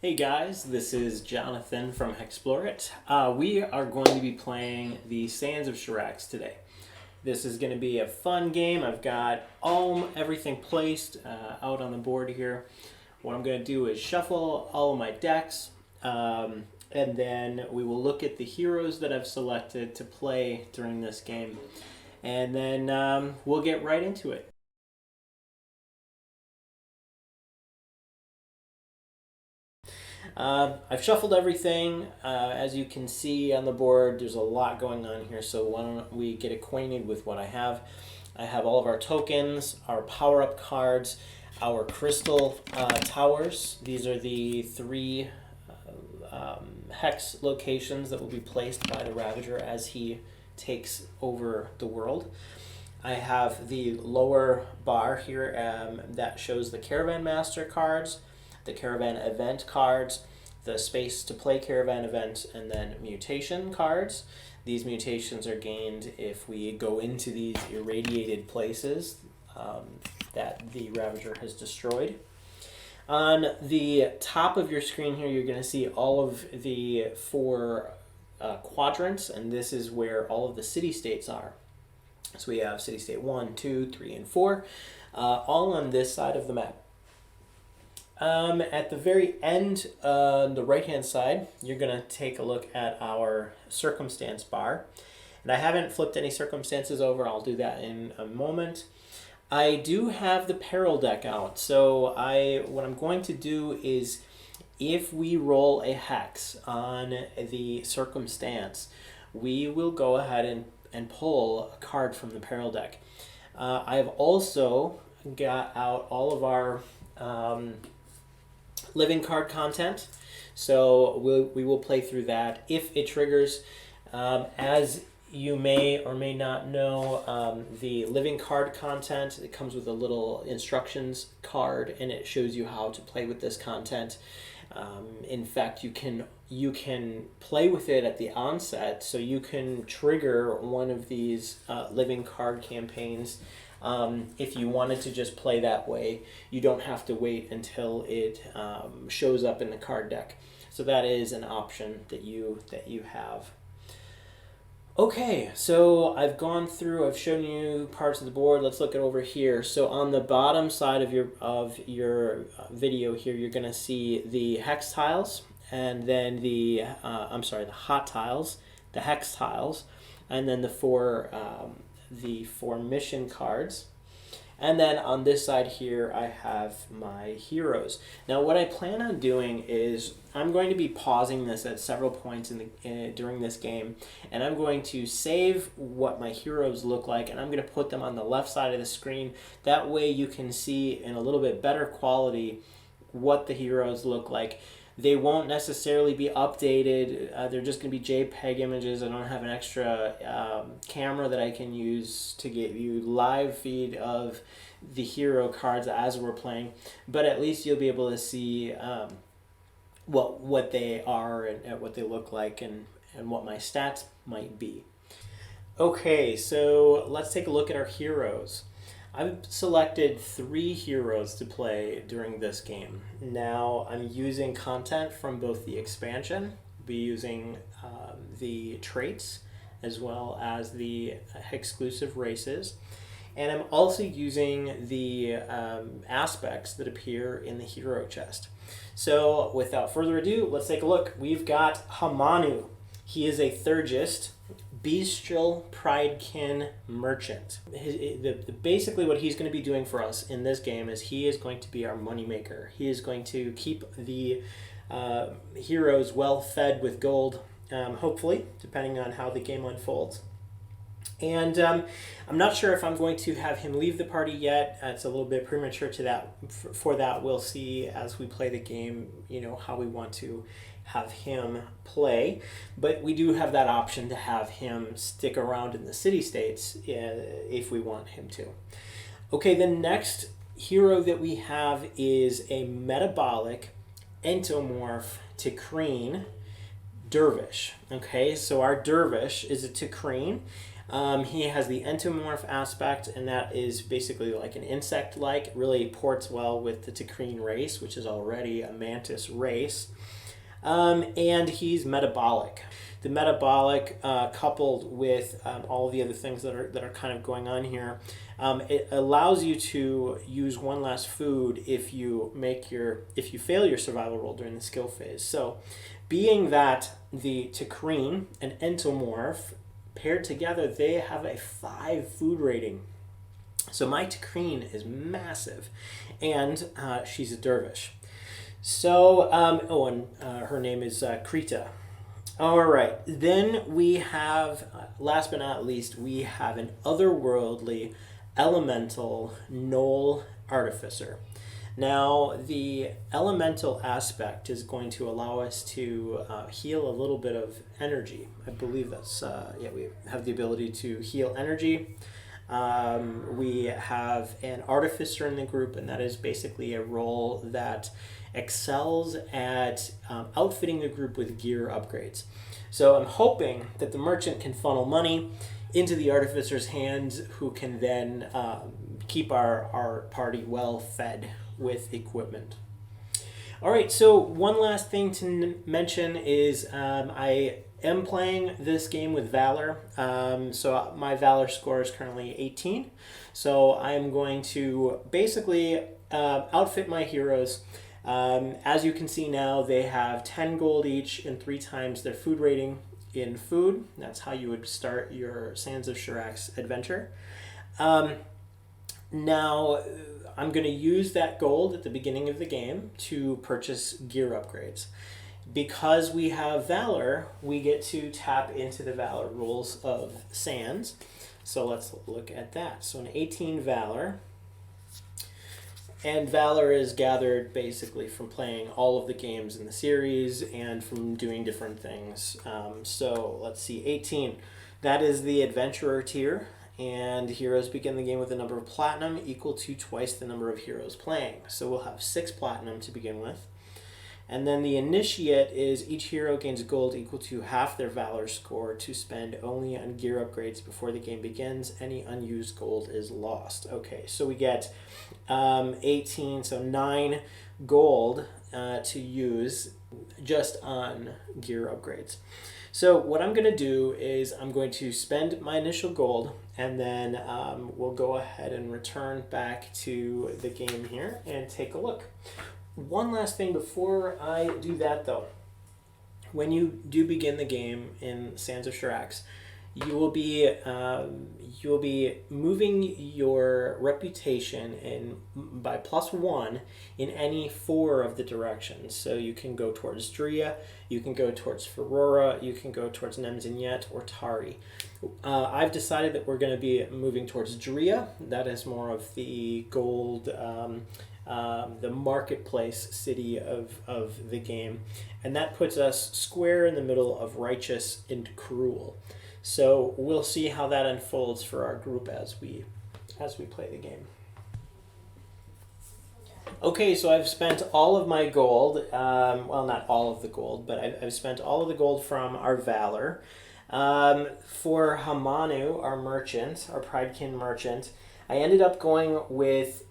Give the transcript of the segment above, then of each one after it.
Hey guys, this is Jonathan from HEXplorers. We are going to be playing the Sands of Shurax today. This is going to be a fun game. I've got everything placed out on the board here. What I'm going to do is shuffle all of my decks, and then we will look at the heroes that I've selected to play during this game, and then we'll get right into it. I've shuffled everything. As you can see on the board, there's a lot going on here, so why don't we get acquainted with what I have. I have all of our tokens, our power-up cards, our crystal towers. These are the three hex locations that will be placed by the Ravager as he takes over the world. I have the lower bar here that shows the Caravan Master cards, the Caravan Event cards, the space to play Caravan events, and then mutation cards. These mutations are gained if we go into these irradiated places that the Ravager has destroyed. On the top of your screen here, you're going to see all of the four quadrants, and this is where all of the city-states are. So we have city-state 1, 2, 3, and 4, all on this side of the map. At the very end, the right-hand side, you're going to take a look at our circumstance bar. And I haven't flipped any circumstances over. I'll do that in a moment. I do have the peril deck out. So what I'm going to do is, if we roll a hex on the circumstance, we will go ahead and pull a card from the peril deck. I've also got out all of our living card content, so we will play through that if it triggers. As you may or may not know, the living card content, it comes with a little instructions card, and it shows you how to play with this content. In fact, you can play with it at the onset, so you can trigger one of these living card campaigns. If you wanted to just play that way, you don't have to wait until it shows up in the card deck. So that is an option that you have. Okay, so I've gone through, I've shown you parts of the board. Let's look at over here. So on the bottom side of your video here, you're going to see the hex tiles, and then the hot tiles, the hex tiles, and then the four mission cards. And then on this side here, I have my heroes. Now, what I plan on doing is I'm going to be pausing this at several points during this game, and I'm going to save what my heroes look like, and I'm going to put them on the left side of the screen. That way you can see in a little bit better quality what the heroes look like. They won't necessarily be updated. They're just going to be JPEG images. I don't have an extra camera that I can use to get you live feed of the hero cards as we're playing. But at least you'll be able to see what they are and what they look like and what my stats might be. Okay, so let's take a look at our heroes. I've selected 3 heroes to play during this game. Now I'm using content from both the expansion, be using the traits, as well as the exclusive races. And I'm also using the aspects that appear in the hero chest. So without further ado, let's take a look. We've got Hamanu. He is a Thurgist, Bestial Pridekin Merchant. Basically what he's going to be doing for us in this game is he is going to be our moneymaker. He is going to keep the heroes well fed with gold, hopefully, depending on how the game unfolds. And I'm not sure if I'm going to have him leave the party yet. It's a little bit premature to that. For that, we'll see as we play the game, how we want to have him play. But we do have that option to have him stick around in the city-states if we want him to. Okay, the next hero that we have is a Metabolic Entomorph Takreen. Dervish. Okay, so our Dervish is a Takreen. He has the Entomorph aspect, and that is basically like an insect-like. It really ports well with the Takreen race, which is already a mantis race. And he's metabolic. The metabolic, coupled with all the other things that are kind of going on here, it allows you to use one less food if you fail your survival roll during the skill phase. So, being that the Takreen and Entomorph paired together, they have a 5 food rating. So my Takreen is massive, and she's a Dervish. So, her name is Krita. All right, then we have, last but not least, we have an otherworldly elemental Gnoll Artificer. Now, the elemental aspect is going to allow us to heal a little bit of energy. I believe that's, we have the ability to heal energy. We have an Artificer in the group, and that is basically a role that excels at outfitting the group with gear upgrades. So I'm hoping that the merchant can funnel money into the Artificer's hands, who can then keep our party well fed with equipment. All right, so one last thing to mention is I am playing this game with Valor. So my Valor score is currently 18. So I'm going to basically outfit my heroes. As you can see now, they have 10 gold each and 3 times their food rating in food. That's how you would start your Sands of Shurax adventure. Now, I'm going to use that gold at the beginning of the game to purchase gear upgrades. Because we have Valor, we get to tap into the Valor rules of Sands. So let's look at that. So an 18 Valor. And Valor is gathered basically from playing all of the games in the series and from doing different things. So let's see, 18. That is the Adventurer tier. And heroes begin the game with a number of platinum equal to twice the number of heroes playing. So we'll have 6 platinum to begin with. And then the Initiate is each hero gains gold equal to half their Valor score to spend only on gear upgrades before the game begins. Any unused gold is lost. Okay, so we get 18, so 9 gold to use just on gear upgrades. So what I'm going to do is I'm going to spend my initial gold, and then we'll go ahead and return back to the game here and take a look. One last thing before I do that, though. When you do begin the game in Sands of Shurax, you will be moving your reputation by +1 in any 4 of the directions. So you can go towards Dria, you can go towards Ferrora, you can go towards Nemzinyet or Tari. I've decided that we're going to be moving towards Dria. That is more of the gold, the marketplace city of the game. And that puts us square in the middle of Righteous and Cruel. So we'll see how that unfolds for our group as we play the game. Okay, so I've spent all of my gold. Well, not all of the gold, but I've spent all of the gold from our Valor. For Hamanu, our merchant, our Pridekin merchant, I ended up going with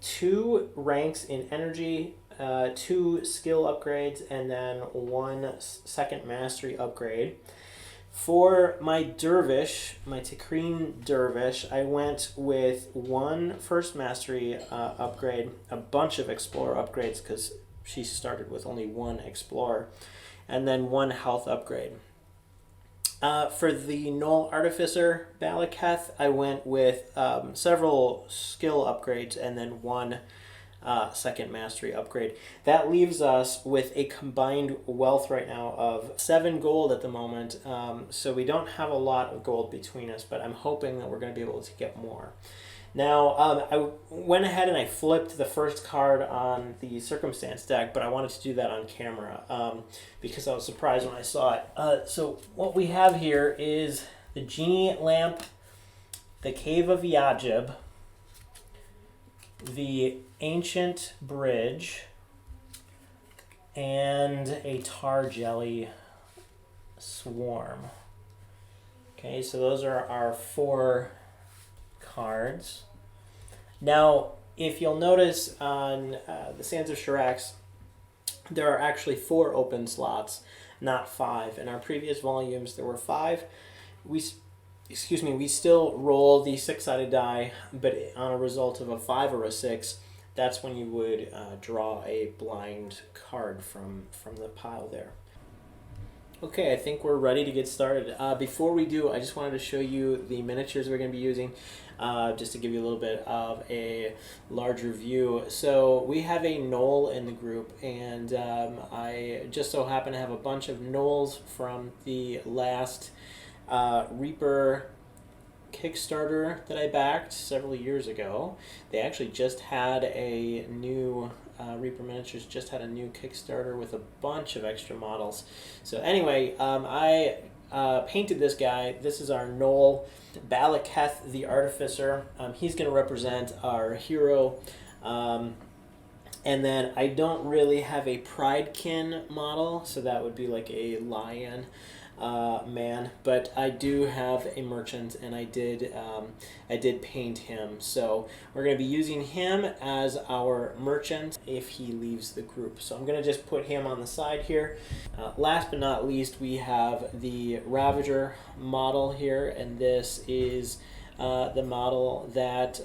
2 ranks in energy, 2 skill upgrades, and then 1 second mastery upgrade. For my Dervish, my Takreen Dervish, I went with 1 first mastery upgrade, a bunch of Explorer upgrades because she started with only 1 Explorer, and then 1 health upgrade. For the Gnoll Artificer Balaketh, I went with several skill upgrades and then 1 second mastery upgrade. That leaves us with a combined wealth right now of 7 gold at the moment. So we don't have a lot of gold between us, but I'm hoping that we're going to be able to get more. Now, I went ahead and I flipped the first card on the Circumstance deck, but I wanted to do that on camera because I was surprised when I saw it. So what we have here is the Genie Lamp, the Cave of Yajib, the Ancient Bridge, and a Tar Jelly Swarm. Okay, so those are our 4 cards. Now, if you'll notice on the Sands of Shurax, there are actually 4 open slots, not 5. In our previous volumes, there were 5. We still roll the 6-sided die, but on a result of a 5 or a 6, that's when you would draw a blind card from the pile there. Okay, I think we're ready to get started. Before we do, I just wanted to show you the miniatures we're going to be using, just to give you a little bit of a larger view. So we have a Gnoll in the group, and I just so happen to have a bunch of Gnolls from the last Reaper Kickstarter that I backed several years ago. They actually just had a new Reaper Miniatures just had a new Kickstarter with a bunch of extra models. So anyway, I painted this guy. This is our Gnoll, Balaketh the Artificer. He's going to represent our hero. And then I don't really have a Pridekin model, so that would be like a lion man, but I do have a merchant, and I did paint him. So we're going to be using him as our merchant if he leaves the group. So I'm going to just put him on the side here. Last but not least, we have the Ravager model here, and this is the model that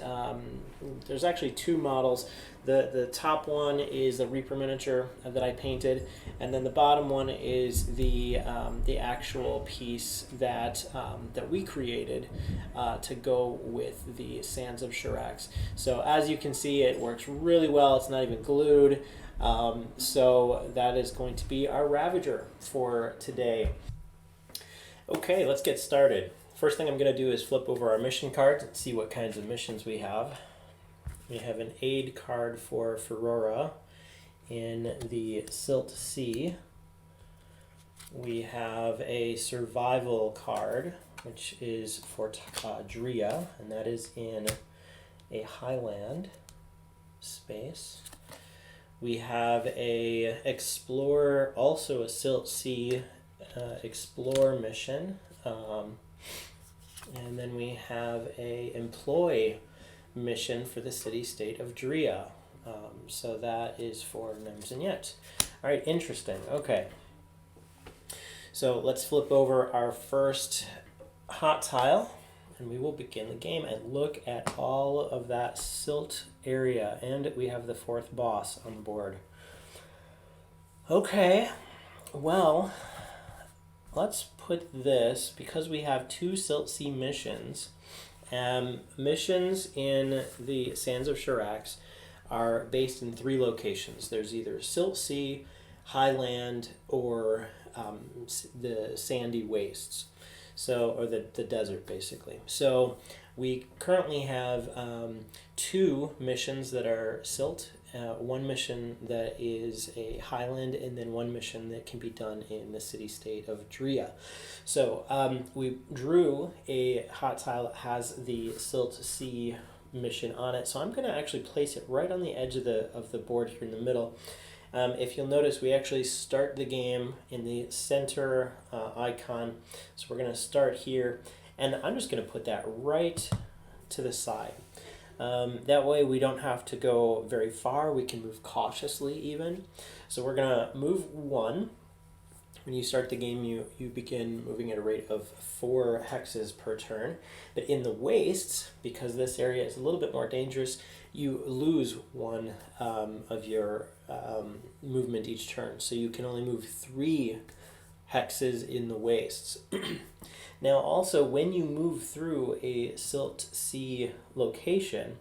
there's actually 2 models. The top one is the Reaper miniature that I painted, and then the bottom one is the actual piece that we created to go with the Sands of Shurax. So as you can see, it works really well. It's not even glued. So that is going to be our Ravager for today. Okay, let's get started. First thing I'm going to do is flip over our mission cards and see what kinds of missions we have. We have an aid card for Ferrora in the Silt Sea. We have a survival card, which is for Drea, and that is in a highland space. We have a Explorer, also a Silt Sea Explore mission. And then we have a Employ mission for the city-state of Drea. So that is for Nems and Yet. All right, interesting. Okay. So let's flip over our first hot tile, and we will begin the game. And look at all of that silt area, and we have the 4th boss on the board. Okay, well, let's put this, because we have 2 Silt Sea missions. Missions in the Sands of Shurax are based in 3 locations. There's either Silt Sea, Highland, or the sandy wastes, so, or the desert basically. So we currently have 2 missions that are silt, 1 mission that is a highland, and then 1 mission that can be done in the city-state of Drea. So we drew a hot tile that has the Silt Sea mission on it. So I'm going to actually place it right on the edge of the board here in the middle. If you'll notice, we actually start the game in the center icon. So we're going to start here, and I'm just going to put that right to the side. That way we don't have to go very far. We can move cautiously even. So we're going to move 1. When you start the game, you begin moving at a rate of 4 hexes per turn. But in the wastes, because this area is a little bit more dangerous, you lose 1 of your movement each turn. So you can only move 3 hexes in the wastes. Now also, when you move through a Silt Sea location,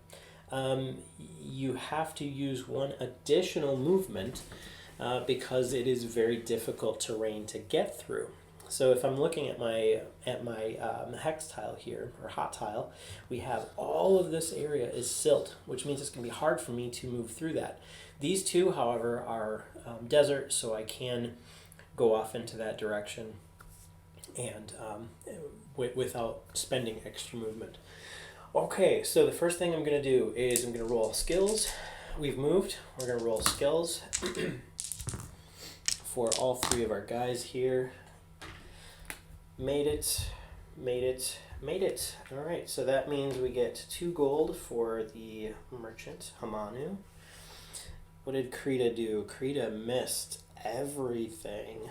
you have to use 1 additional movement because it is very difficult terrain to get through. So if I'm looking at my hex tile here, or hot tile, we have all of this area is silt, which means it's going to be hard for me to move through that. These 2, however, are desert, so I can go off into that direction and without spending extra movement. Okay, so the first thing I'm going to do is I'm going to roll skills. We've moved. We're going to roll skills for all 3 of our guys here. Made it. Made it. Made it. All right, so that means we get 2 gold for the merchant, Hamanu. What did Krita do? Krita missed everything.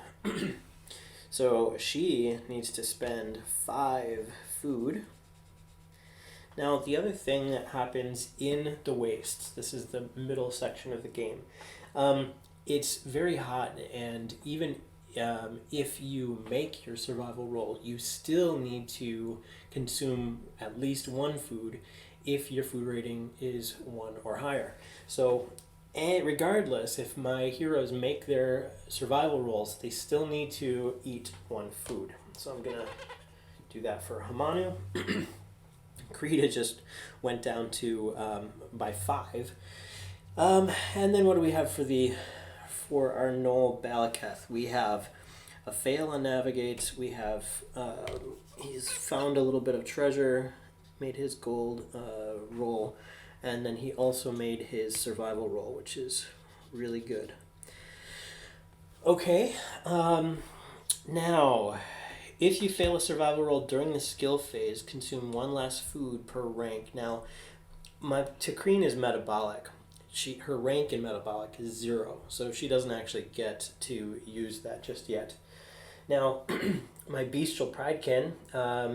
So she needs to spend 5 food. Now, the other thing that happens in the wastes, this is the middle section of the game, it's very hot, and even if you make your survival roll, you still need to consume at least 1 food if your food rating is 1 or higher. So, and regardless, if my heroes make their survival rolls, they still need to eat 1 food. So I'm going to do that for Hamanu. Krita just went down to by 5. And then what do we have for our Gnoll Balaketh? We have a fail on navigates. We have he's found a little bit of treasure, made his gold roll, and then he also made his survival roll, which is really good. Okay, now, if you fail a survival roll during the skill phase, consume 1 less food per rank. Now, Takreen is metabolic. Her rank in metabolic is 0, so she doesn't actually get to use that just yet. Now, my bestial Pridekin,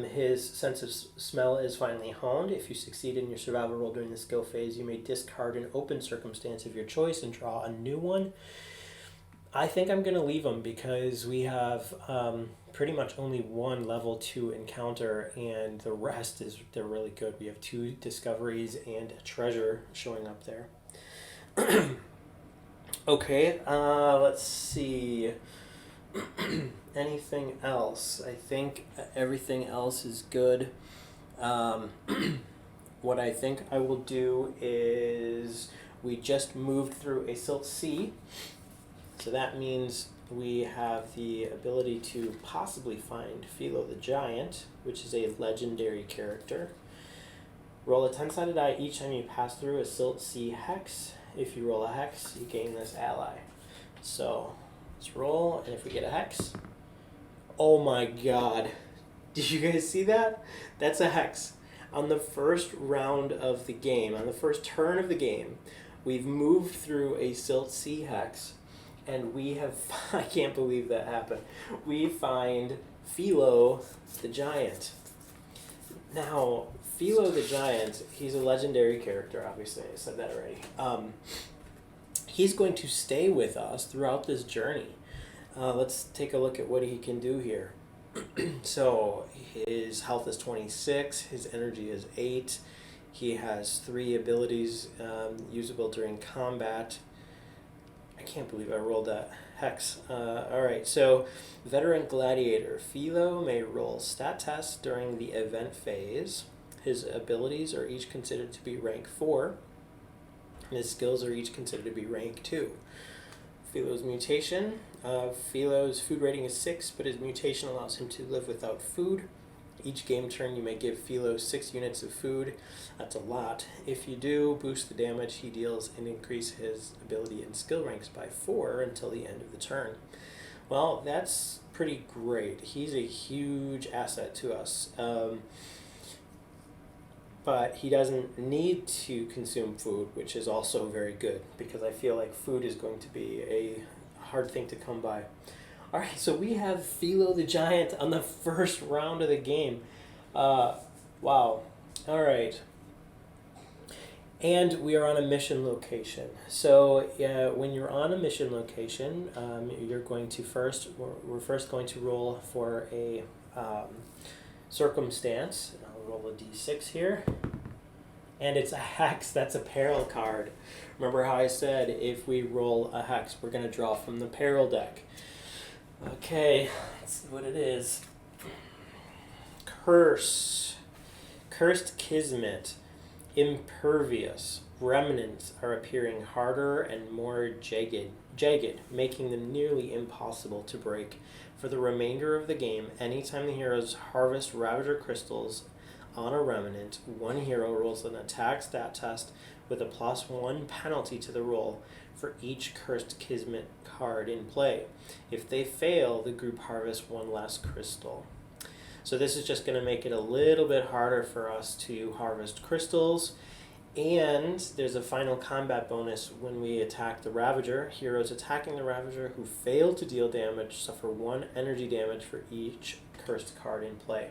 his sense of smell is finally honed. If you succeed in your survival roll during the skill phase, you may discard an open circumstance of your choice and draw a new one. I think I'm going to leave them because we have pretty much only 1 level 2 encounter, and the rest they're really good. We have 2 discoveries and a treasure showing up there. Okay, let's see. Anything else? I think everything else is good. What I think I will do is we just moved through a Silt Sea. So that means we have the ability to possibly find Philo the Giant, which is a legendary character. Roll a 10-sided die each time you pass through a Silt Sea hex. If you roll a hex, you gain this ally. So let's roll, and if we get a hex, oh my god. Did you guys see that? That's a hex. On the first round of the game, on the first turn of the game, we've moved through a Silt Sea hex. And we have, I can't believe that happened. We find Philo the Giant. Now, Philo the Giant, he's a legendary character, obviously. I said that already. He's going to stay with us throughout this journey. Let's take a look at what he can do here. So, his health is 26, his energy is 8. He has 3 abilities usable during combat. I can't believe I rolled that hex. Alright, so Veteran Gladiator. Philo may roll stat tests during the event phase. His abilities are each considered to be rank 4. And his skills are each considered to be rank 2. Philo's mutation. Philo's food rating is 6, but his mutation allows him to live without food. Each game turn you may give Philo 6 units of food. That's a lot. If you do, boost the damage he deals and increase his ability and skill ranks by 4 until the end of the turn. Well, that's pretty great. He's a huge asset to us. But he doesn't need to consume food, which is also very good, because I feel like food is going to be a hard thing to come by. Alright, so we have Philo the Giant on the first round of the game. Wow. Alright. And we are on a mission location. So when you're on a mission location, you're going to we're first going to roll for a circumstance. I'll roll a d6 here. And it's a hex. That's a peril card. Remember how I said if we roll a hex, we're going to draw from the peril deck. Okay, let's see what it is. Curse. Cursed Kismet. Impervious. Remnants are appearing harder and more jagged, making them nearly impossible to break. For the remainder of the game, anytime the heroes harvest Ravager crystals on a remnant, one hero rolls an attack stat test with a +1 penalty to the roll for each Cursed Kismet card in play. If they fail, the group harvests 1 less crystal. So this is just going to make it a little bit harder for us to harvest crystals. And there's a final combat bonus when we attack the Ravager. Heroes attacking the Ravager who fail to deal damage suffer 1 energy damage for each cursed card in play.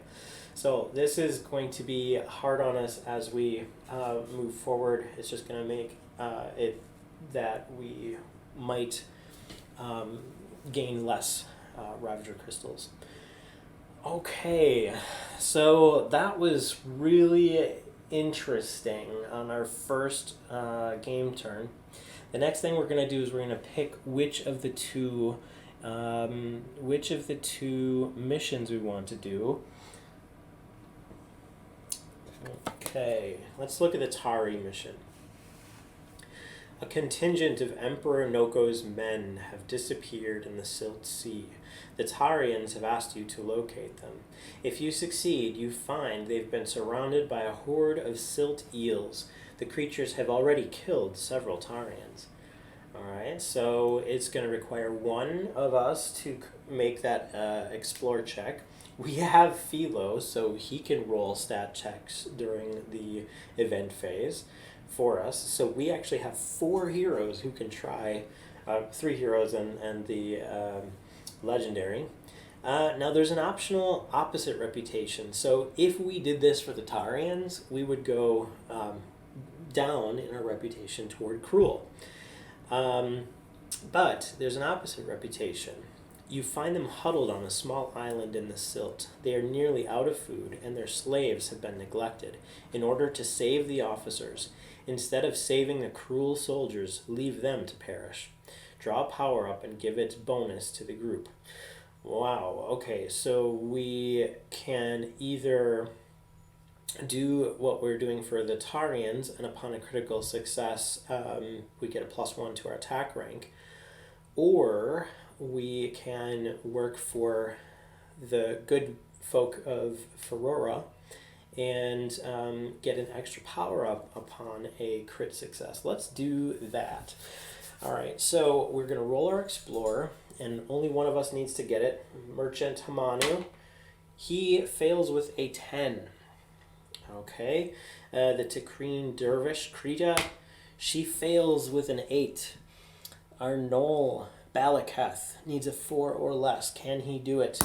So this is going to be hard on us as we move forward. It's just going to make it that we might gain less Ravager crystals. Okay, so that was really interesting on our first game turn. The next thing we're going to do is we're going to pick which of the two missions we want to do. Okay, let's look at the Tari mission. A contingent of Emperor Noko's men have disappeared in the Silt Sea. The Tarians have asked you to locate them. If you succeed, you find they've been surrounded by a horde of silt eels. The creatures have already killed several Tarians. Alright, so it's going to require one of us to make that explore check. We have Philo, so he can roll stat checks during the event phase for us. So we actually have 4 heroes who can try, 3 heroes and the legendary. Now there's an optional opposite reputation. So if we did this for the Tarians, we would go down in our reputation toward cruel. But there's an opposite reputation. You find them huddled on a small island in the silt. They are nearly out of food, and their slaves have been neglected. In order to save the officers, instead of saving the cruel soldiers, leave them to perish. Draw a power-up and give its bonus to the group. Wow, okay, so we can either do what we're doing for the Tarians, and upon a critical success, we get a +1 to our attack rank, or we can work for the good folk of Ferrora and get an extra power-up upon a crit success. Let's do that. Alright, so we're going to roll our Explorer, and only one of us needs to get it. Merchant Hamanu. He fails with a 10. Okay. The Takreen Dervish Krita, she fails with an 8. Our Gnoll Balaketh needs a 4 or less. Can he do it?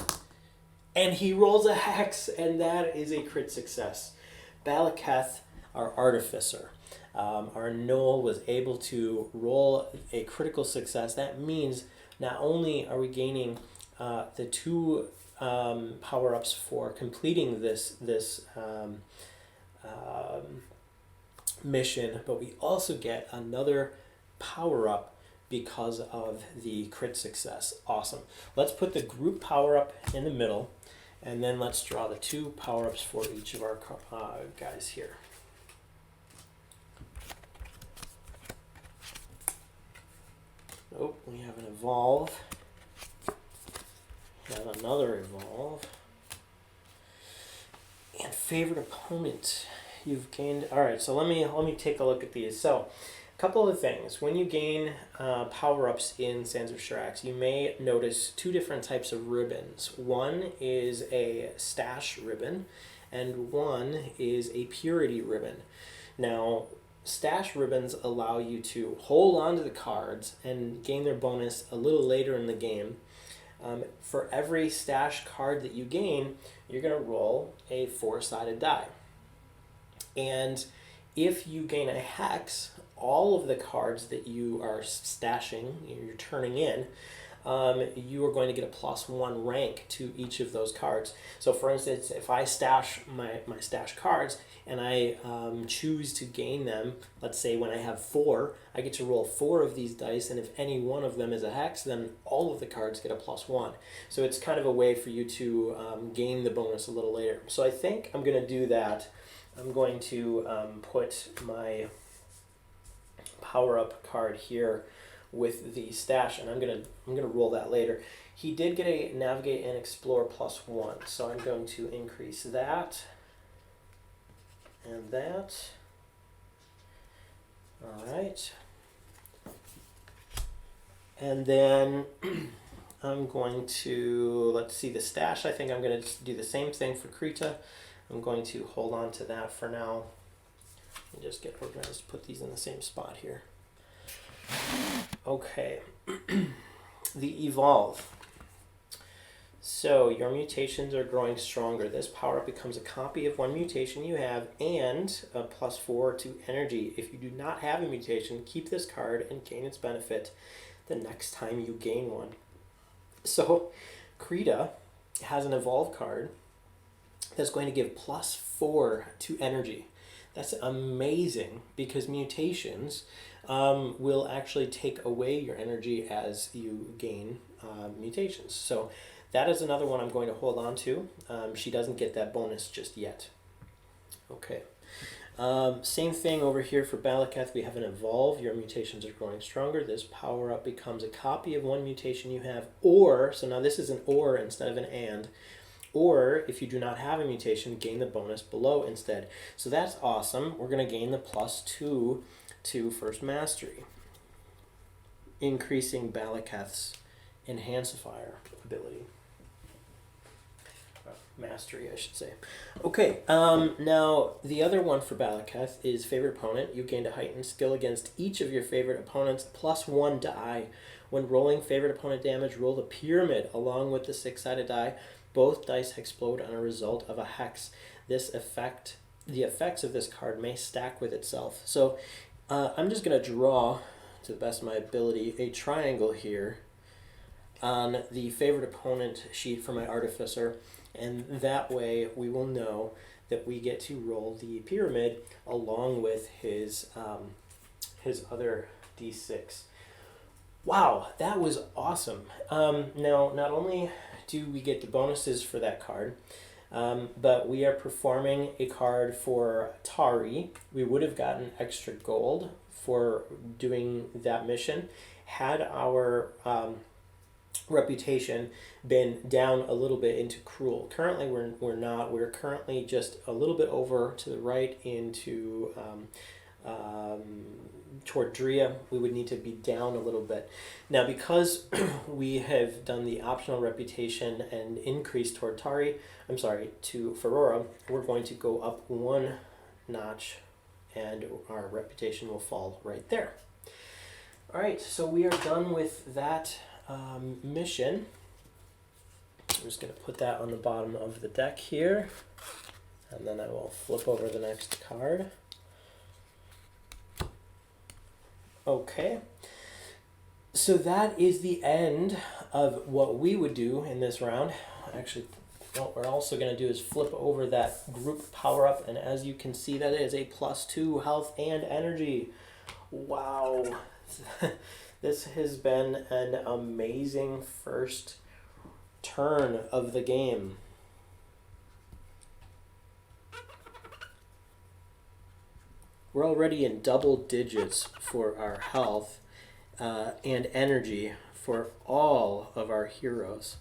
And he rolls a hex, and that is a crit success. Balaketh, our Artificer. Our Gnoll was able to roll a critical success. That means not only are we gaining the 2 power-ups for completing this mission, but we also get another power-up because of the crit success. Awesome. Let's put the group power-up in the middle, and then let's draw the 2 power-ups for each of our guys here. Oh, we have an evolve. And another evolve. And favorite opponent. You've gained. Alright, so let me take a look at these. So, a couple of things. When you gain power-ups in Sands of Shurax, you may notice 2 different types of ribbons. One is a stash ribbon, and one is a purity ribbon. Now, stash ribbons allow you to hold on to the cards and gain their bonus a little later in the game. For every stash card that you gain, you're going to roll a 4-sided die. And if you gain a hex, all of the cards that you are stashing, you're turning in, you are going to get a +1 rank to each of those cards. So for instance, if I stash my stash cards and I choose to gain them, let's say when I have 4, I get to roll 4 of these dice, and if any one of them is a hex, then all of the cards get a +1. So it's kind of a way for you to gain the bonus a little later. So I think I'm going to do that. I'm going to put my power-up card here with the stash, and I'm gonna roll that later. He did get a navigate and explore +1, so I'm going to increase that and that. All right, and then I'm going to, let's see the stash. I think I'm going to just do the same thing for Krita. I'm going to hold on to that for now and just get organized, put these in the same spot here. Okay, the evolve. So your mutations are growing stronger. This power-up becomes a copy of one mutation you have and a +4 to energy. If you do not have a mutation, keep this card and gain its benefit the next time you gain one. So Krita has an evolve card that's going to give +4 to energy. That's amazing because mutations will actually take away your energy as you gain mutations. So that is another one I'm going to hold on to. She doesn't get that bonus just yet. Okay. Same thing over here for Balaketh. We have an evolve. Your mutations are growing stronger. This power-up becomes a copy of one mutation you have. Or, so now this is an or instead of an and. Or, if you do not have a mutation, gain the bonus below instead. So that's awesome. We're going to gain the +2 to First Mastery, increasing Balaketh's Enhancifier ability. Mastery, I should say. Okay, now the other one for Balaketh is favorite opponent. You gained a heightened skill against each of your favorite opponents +1 die. When rolling favorite opponent damage, roll the pyramid along with the 6-sided die. Both dice explode on a result of a hex. The effects of this card may stack with itself. So I'm just going to draw, to the best of my ability, a triangle here on the favorite opponent sheet for my Artificer. And that way we will know that we get to roll the pyramid along with his other d6. Wow, that was awesome. Now, not only do we get the bonuses for that card, but we are performing a card for Tari. We would have gotten extra gold for doing that mission had our reputation been down a little bit into cruel. Currently we're not. We're currently just a little bit over to the right into toward Drea. We would need to be down a little bit. Now because we have done the optional reputation and increase toward to Ferrora, we're going to go up 1 notch and our reputation will fall right there. Alright, so we are done with that mission. I'm just going to put that on the bottom of the deck here, and then I will flip over the next card. Okay, so that is the end of what we would do in this round. Actually, what we're also going to do is flip over that group power up, and as you can see, that is a +2 health and energy. Wow. This has been an amazing first turn of the game. We're already in double digits for our health and energy for all of our heroes.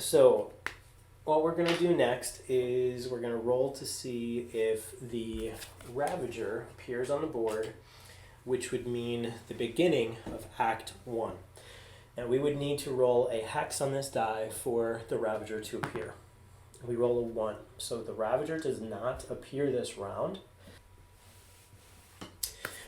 So what we're going to do next is we're going to roll to see if the Ravager appears on the board, which would mean the beginning of Act 1. Now we would need to roll a hex on this die for the Ravager to appear. We roll a 1, so the Ravager does not appear this round.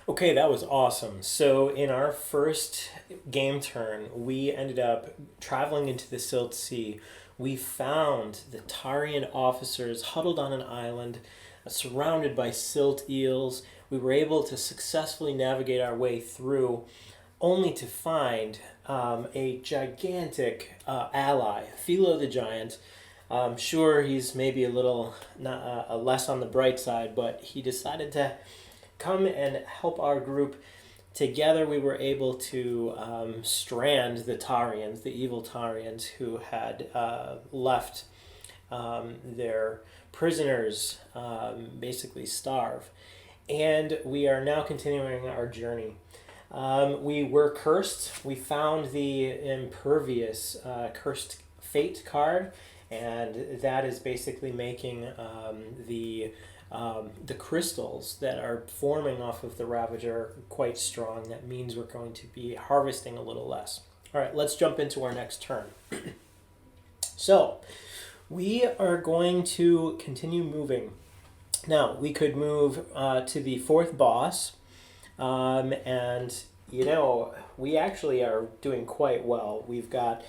Okay, that was awesome. So in our first game turn, we ended up traveling into the Silt Sea. We found the Tarian officers huddled on an island, surrounded by silt eels. We were able to successfully navigate our way through, only to find a gigantic ally, Philo the Giant. Sure, he's maybe a little less on the bright side, but he decided to come and help our group. Together we were able to strand the Tarians, the evil Tarians who had left their prisoners basically starve. And we are now continuing our journey. We were cursed. We found the impervious cursed fate card, and that is basically making the crystals that are forming off of the Ravager quite strong. That means we're going to be harvesting a little less. All right, let's jump into our next turn. So we are going to continue moving. Now, we could move to the fourth boss, and you know, we actually are doing quite well. We've got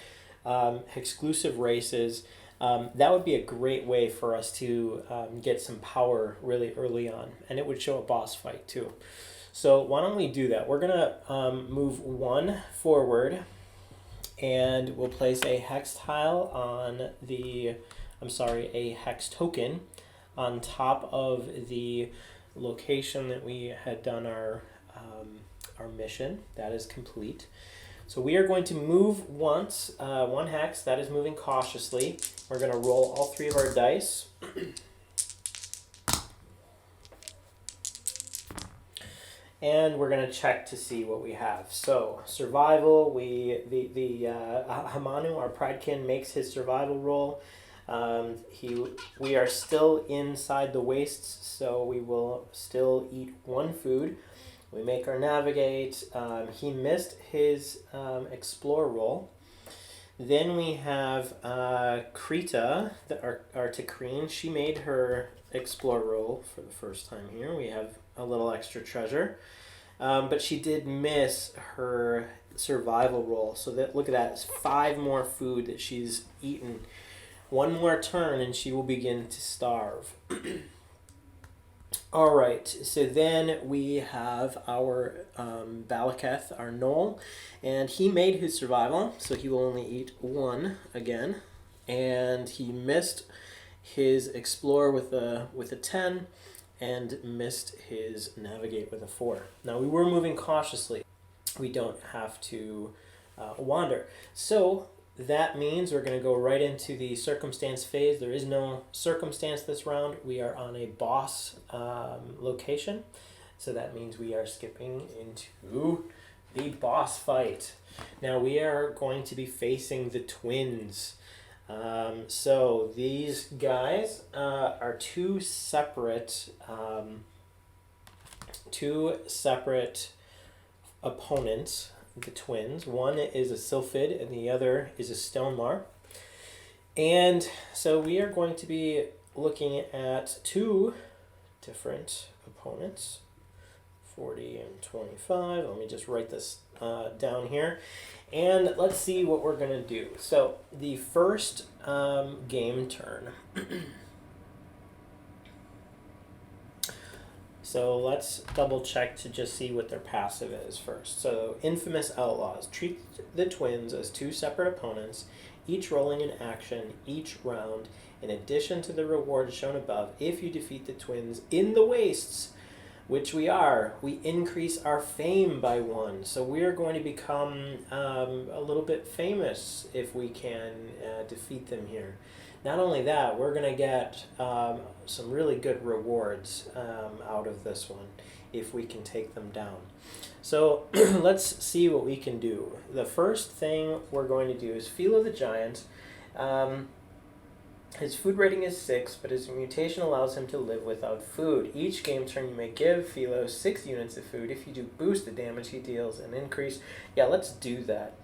exclusive races. That would be a great way for us to get some power really early on, and it would show a boss fight too. So why don't we do that? We're gonna move one forward, and we'll place a hex tile on the, a hex token on top of the location that we had done our mission. That is complete. So we are going to move once, one hex, that is moving cautiously. We're going to roll all 3 of our dice. And we're going to check to see what we have. So survival, the Hamanu, our Pridekin, makes his survival roll. We are still inside the wastes, so we will still eat 1 food. We make our navigate. He missed his explore roll. Then we have Krita, our Articrine. She made her explore roll for the first time here. We have a little extra treasure. But she did miss her survival roll. So that, look at that, it's 5 more food that she's eaten. 1 more turn and she will begin to starve. All right, so then we have our Balaketh, our Gnoll, and he made his survival, so he will only eat 1 again. And he missed his explore with a 10 and missed his navigate with a 4. Now we were moving cautiously. We don't have to wander. So that means we're going to go right into the circumstance phase. There is no circumstance this round. We are on a boss location. So that means we are skipping into the boss fight. Now we are going to be facing the twins. So these guys are two separate opponents. The twins. One is a Sylphid and the other is a Stonemar. And so we are going to be looking at 2 different opponents, 40 and 25. Let me just write this down here. And let's see what we're going to do. So the first game turn. So let's double check to just see what their passive is first. So Infamous Outlaws. Treat the twins as 2 separate opponents, each rolling an action each round, in addition to the rewards shown above. If you defeat the twins in the wastes, which we are, we increase our fame by 1. So we are going to become a little bit famous if we can defeat them here. Not only that, we're going to get some really good rewards out of this one if we can take them down. So let's see what we can do. The first thing we're going to do is Philo the Giant. His food rating is 6, but his mutation allows him to live without food. Each game turn you may give Philo 6 units of food. If you do boost the damage he deals and increase. Yeah, let's do that.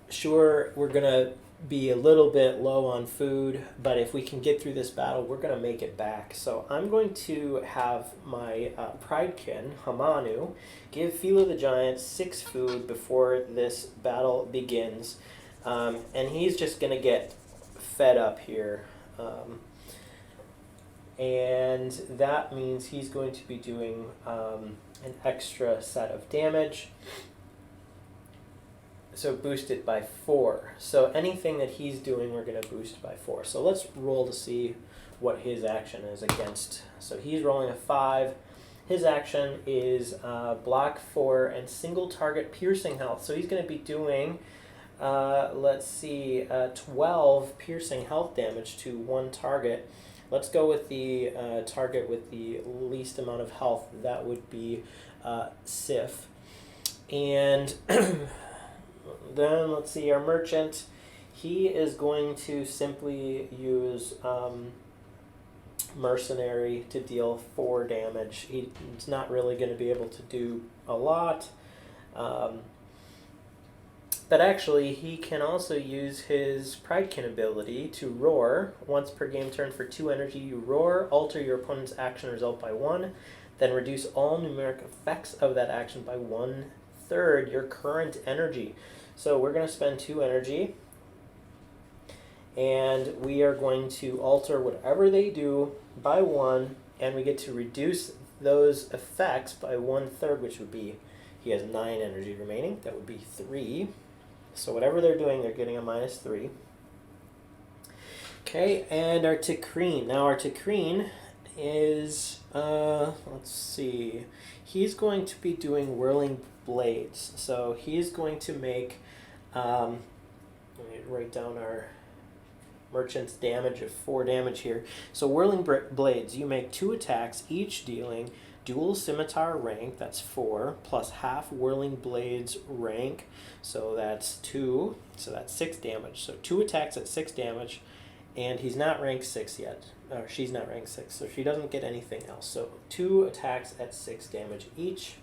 Sure, we're going to be a little bit low on food, but if we can get through this battle, we're going to make it back. So I'm going to have my Pridekin, Hamanu, give Philo the Giant 6 food before this battle begins. And he's just going to get fed up here. And that means he's going to be doing an extra set of damage. So boost it by 4. So anything that he's doing, we're going to boost by 4. So let's roll to see what his action is against. So he's rolling a 5. His action is block 4 and single target piercing health. So he's going to be doing, 12 piercing health damage to 1 target. Let's go with the target with the least amount of health. That would be Sif. And then let's see, our merchant, he is going to simply use mercenary to deal 4 damage. He's not really going to be able to do a lot. But actually, he can also use his Pridekin ability to roar. Once per game turn for 2 energy, you roar, alter your opponent's action result by 1, then reduce all numeric effects of that action by 1/3 your current energy. So we're going to spend 2 energy, and we are going to alter whatever they do by 1, and we get to reduce those effects by 1/3, which would be, he has 9 energy remaining, that would be 3. So whatever they're doing, they're getting a -3. Okay, and our Takreen. Now our Takreen is, let's see, he's going to be doing Whirling Blades. So he's going to make, let me write down our merchant's damage of 4 damage here. So Whirling Blades, you make 2 attacks, each dealing dual scimitar rank, that's 4, plus half Whirling Blades rank, so that's 2, so that's 6 damage. So 2 attacks at 6 damage, and he's not rank 6 yet, or she's not rank 6, so she doesn't get anything else. So 2 attacks at 6 damage each.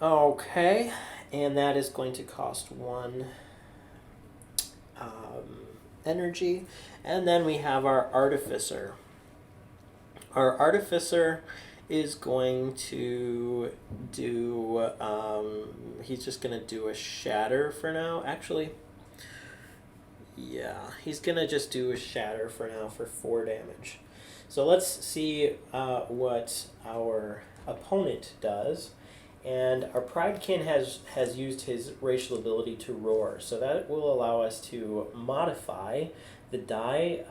Okay, and that is going to cost 1 energy. And then we have our Artificer. Our Artificer is going to do, he's just going to do a Shatter for now. Actually, yeah, he's going to just do a Shatter for now for 4 damage. So let's see what our opponent does. And our Pridekin has used his racial ability to roar. So that will allow us to modify the die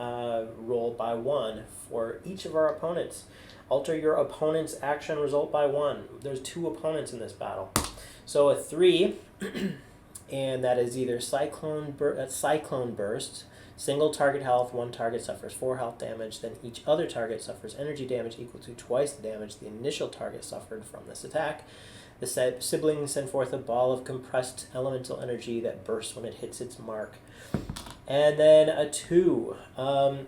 roll by 1 for each of our opponents. Alter your opponent's action result by 1. There's 2 opponents in this battle. So a 3, and that is either Cyclone Burst, single target health, 1 target suffers 4 health damage, then each other target suffers energy damage equal to twice the damage the initial target suffered from this attack. The siblings send forth a ball of compressed elemental energy that bursts when it hits its mark. And then a 2.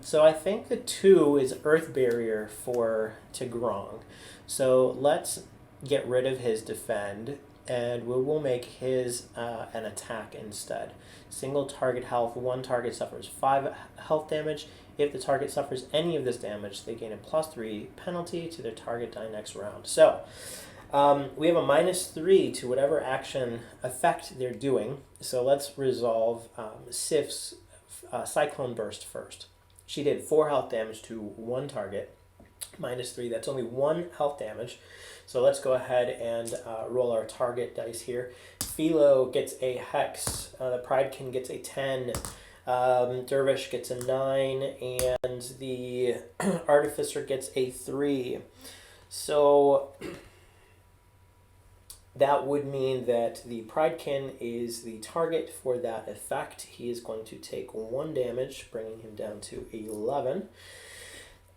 So I think the 2 is Earth Barrier for Tigrong. So let's get rid of his defend, and we will make his an attack instead. Single target health, 1 target suffers 5 health damage. If the target suffers any of this damage, they gain a +3 penalty to their target die next round. So we have a -3 to whatever action effect they're doing. So let's resolve Sif's Cyclone Burst first. She did 4 health damage to 1 target. -3, that's only 1 health damage. So let's go ahead and roll our target dice here. Philo gets a Hex. The Pridekin gets a 10. Dervish gets a 9. And the Artificer gets a 3. So that would mean that the Pridekin is the target for that effect. He is going to take 1 damage, bringing him down to 11.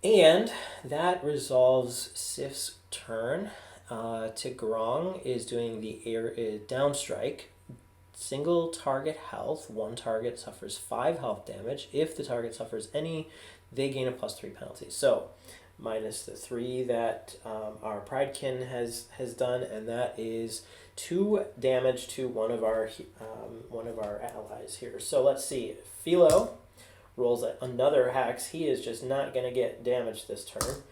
And that resolves Sif's turn. Tigrong is doing the air down strike. Single target health. 1 target suffers 5 health damage. If the target suffers any, they gain a +3 penalty. So minus the 3 that our Pridekin has done, and that is 2 damage to one of our allies here. So let's see. Philo rolls another Hex. He is just not going to get damage this turn.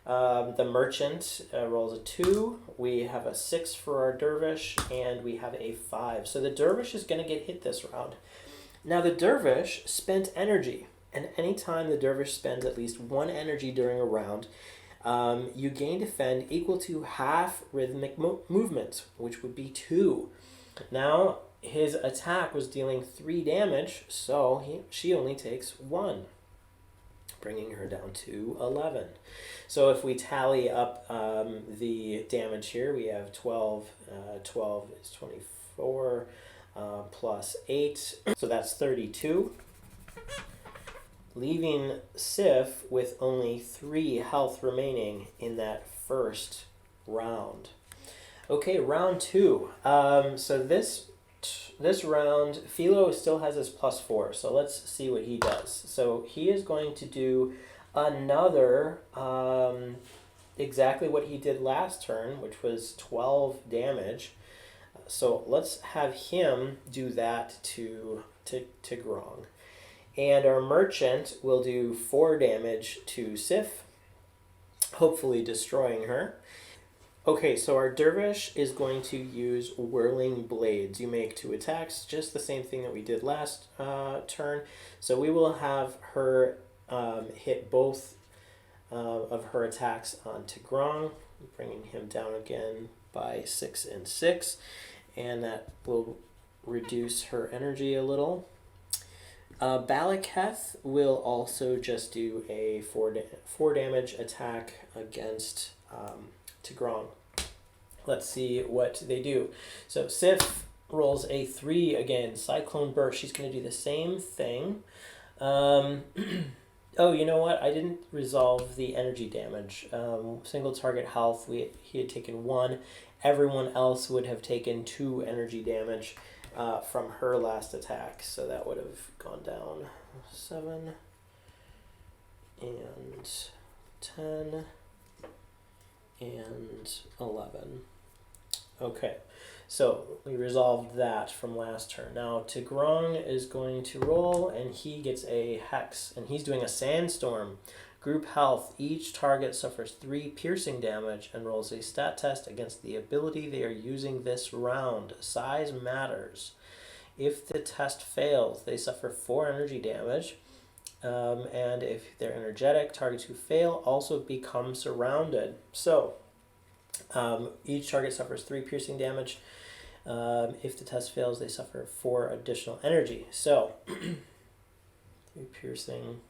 The Merchant rolls a 2. We have a 6 for our Dervish, and we have a 5. So the Dervish is going to get hit this round. Now the Dervish spent energy. And anytime the Dervish spends at least 1 energy during a round, you gain defend equal to half rhythmic movement, which would be 2. Now, his attack was dealing 3 damage, so she only takes 1, bringing her down to 11. So if we tally up the damage here, we have 12. 12 is 24 plus 8, so that's 32. Leaving Sif with only 3 health remaining in that first round. Okay, round 2. So this round, Philo still has his +4, so let's see what he does. So he is going to do another, exactly what he did last turn, which was 12 damage. So let's have him do that to Grong. And our merchant will do 4 damage to Sif, hopefully destroying her. Okay, so our dervish is going to use whirling blades. You make 2 attacks, just the same thing that we did last turn. So we will have her hit both of her attacks onto Grong, bringing him down again by 6 and 6, and that will reduce her energy a little. Balaketh will also just do a 4 damage attack against Grong. Let's see what they do. So Sif rolls a 3 again. Cyclone Burst. She's going to do the same thing. Oh, you know what? I didn't resolve the energy damage. Single target health. He had taken 1. Everyone else would have taken 2 energy damage from her last attack. So that would have gone down 7 and 10 and 11. Okay, so we resolved that from last turn. Now Grong is going to roll, and he gets a hex, and he's doing a sandstorm. Group health. Each target suffers 3 piercing damage and rolls a stat test against the ability they are using this round. Size matters. If the test fails, they suffer 4 energy damage. And if they're energetic, targets who fail also become surrounded. So each target suffers 3 piercing damage. If the test fails, they suffer 4 additional energy. So 3 piercing,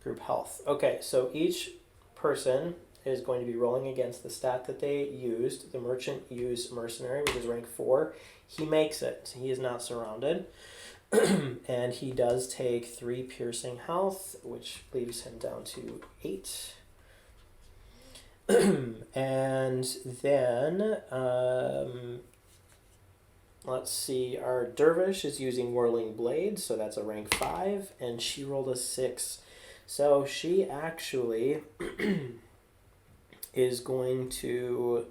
group health. Okay, so each person is going to be rolling against the stat that they used. The merchant used mercenary, which is rank 4. He makes it. He is not surrounded. And he does take 3 piercing health, which leaves him down to 8. And then, let's see, our dervish is using whirling blades, so that's a rank 5, and she rolled a 6. So she actually is going to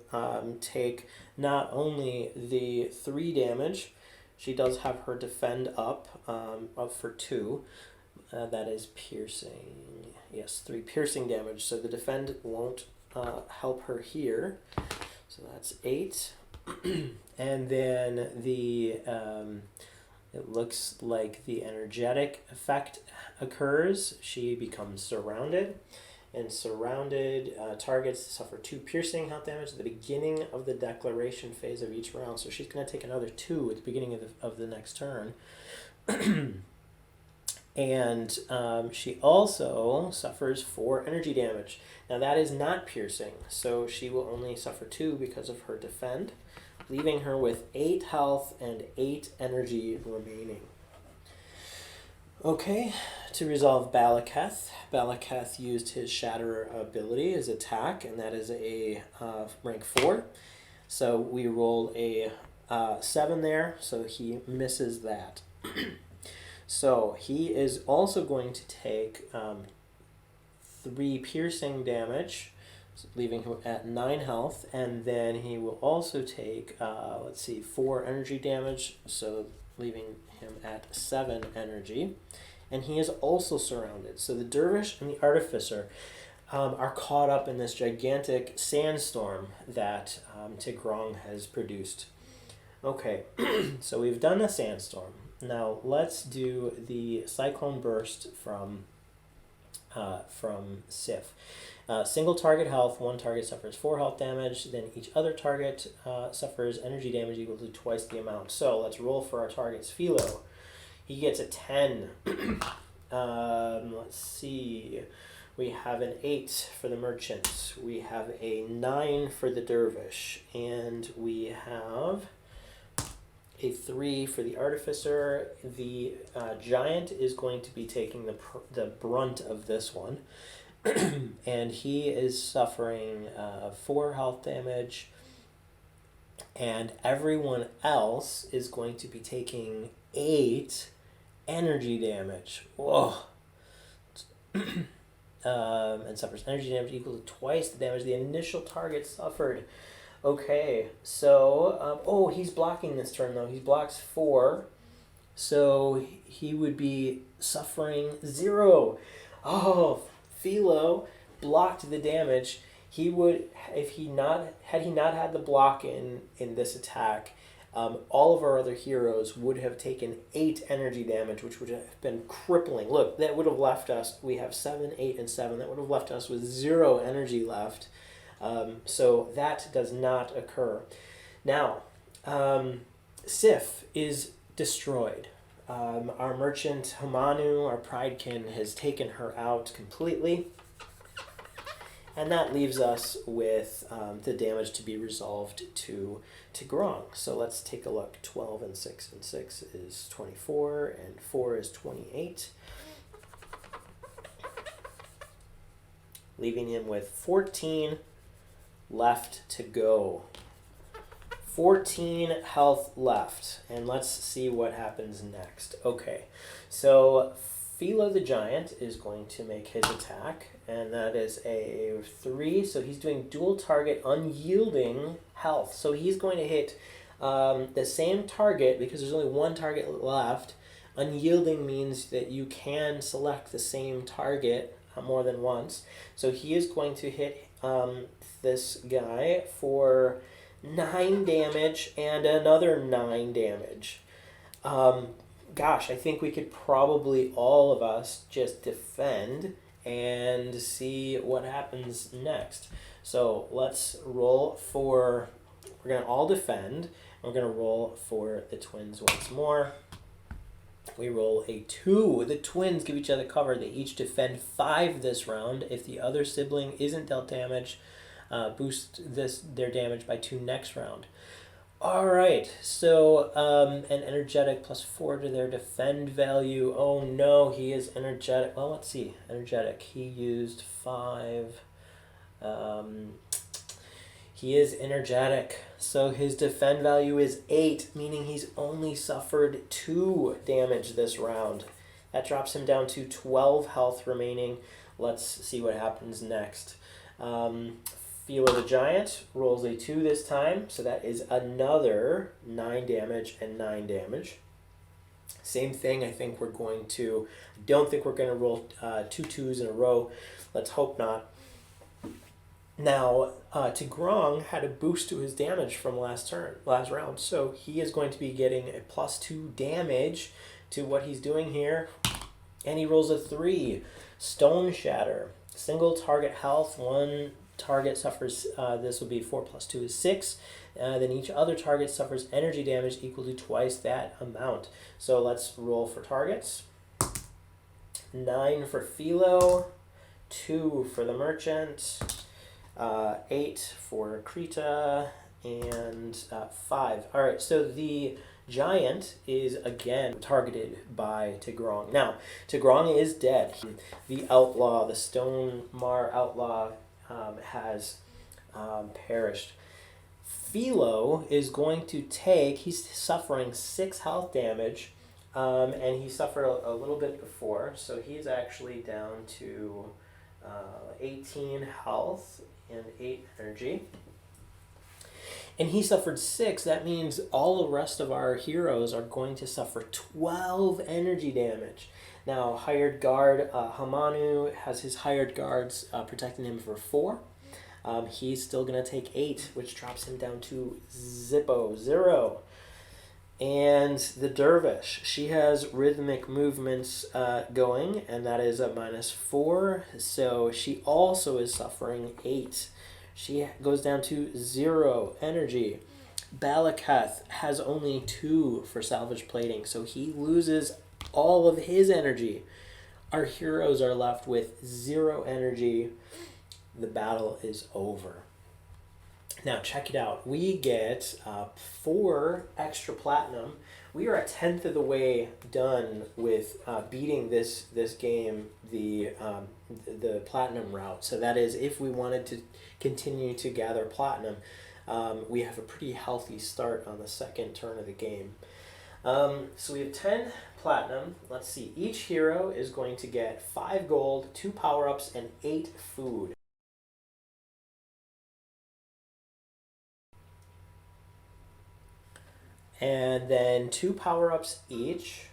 take not only the 3 damage, she does have her defend up for 2. That is piercing. Yes, 3 piercing damage. So the defend won't help her here. So that's 8. And then the it looks like the energetic effect occurs. She becomes surrounded. And surrounded targets suffer 2 piercing health damage at the beginning of the declaration phase of each round. So she's going to take another 2 at the beginning of the next turn. And she also suffers 4 energy damage. Now that is not piercing, so she will only suffer 2 because of her defend, leaving her with 8 health and 8 energy remaining. Okay, to resolve Balaketh, Balaketh used his Shatter ability as attack, and that is a rank 4. So we roll a 7 there, so he misses that. So he is also going to take 3 piercing damage, leaving him at 9 health, and then he will also take, 4 energy damage, so leaving him at 7 energy. And he is also surrounded. So the dervish and the artificer are caught up in this gigantic sandstorm that Grong has produced. Okay, so we've done a sandstorm. Now let's do the cyclone burst from Sif. Single target health, 1 target suffers 4 health damage, then each other target suffers energy damage equal to twice the amount. So let's roll for our target's Philo. He gets a 10. Let's see. We have an 8 for the merchant. We have a 9 for the dervish. And we have a 3 for the artificer. The giant is going to be taking the brunt of this one. And he is suffering 4 health damage. And everyone else is going to be taking 8 energy damage. Whoa. And suffers energy damage equal to twice the damage the initial target suffered. Okay, so, oh, he's blocking this turn though. He blocks 4, so he would be suffering 0. Oh, Philo blocked the damage. He would, if he not had he not had the block in this attack, all of our other heroes would have taken 8 energy damage, which would have been crippling. Look, that would have left us. We have 7, 8, and 7. That would have left us with 0 energy left. So that does not occur. Now, Sif is destroyed. Our merchant Homanu, our Pridekin, has taken her out completely. And that leaves us with the damage to be resolved to Grong. So let's take a look. 12 and 6 and 6 is 24, and 4 is 28. Leaving him with 14 left to go. 14 health left, and let's see what happens next. Okay, so Philo the Giant is going to make his attack, and that is a 3, so he's doing dual target unyielding health. So he's going to hit the same target because there's only one target left. Unyielding means that you can select the same target more than once. So he is going to hit this guy for 9 damage and another 9 damage. Gosh, I think we could probably, all of us, just defend and see what happens next. So let's roll for, we're going to all defend. We're going to roll for the twins once more. We roll a 2. The twins give each other cover. They each defend 5 this round. If the other sibling isn't dealt damage, boost their damage by 2 next round. All right, so an energetic plus 4 to their defend value. Oh no, he is energetic. Well, let's see. Energetic. He used 5. He is energetic, so his defend value is 8, meaning he's only suffered 2 damage this round. That drops him down to 12 health remaining. Let's see what happens next. Philo the Giant rolls a 2 this time, so that is another 9 damage and 9 damage. Same thing, I think we're going to, don't think we're going to roll 2 2s in a row. Let's hope not. Now, Grong had a boost to his damage from last round, so he is going to be getting a plus 2 damage to what he's doing here, and he rolls a 3. Stone Shatter. Single target health, 1 target suffers, this will be 4 plus 2 is 6. Then each other target suffers energy damage equal to twice that amount. So let's roll for targets. 9 for Philo, 2 for the merchant, 8 for Krita, and 5. All right, so the giant is again targeted by Grong. Now, Grong is dead. The outlaw, the Stone Mar outlaw, has perished. Philo is going to take, he's suffering 6 health damage, and he suffered a little bit before, so he's actually down to 18 health and 8 energy. And he suffered 6. That means all the rest of our heroes are going to suffer 12 energy damage. Now, hired guard Hamanu has his hired guards protecting him for 4. He's still going to take 8, which drops him down to 0. And the Dervish, she has rhythmic movements going, and that is a -4. So she also is suffering 8. She goes down to 0 energy. Balaketh has only 2 for salvage plating, so he loses all of his energy. Our heroes are left with 0 energy. The battle is over. Now check it out. We get 4 extra platinum. We are 1/10 of the way done with beating this game, the platinum route. So that is, if we wanted to continue to gather platinum, we have a pretty healthy start on the second turn of the game. So we have 10 platinum. Let's see. Each hero is going to get 5 gold, 2 power-ups, and 8 food. and then 2 power-ups each.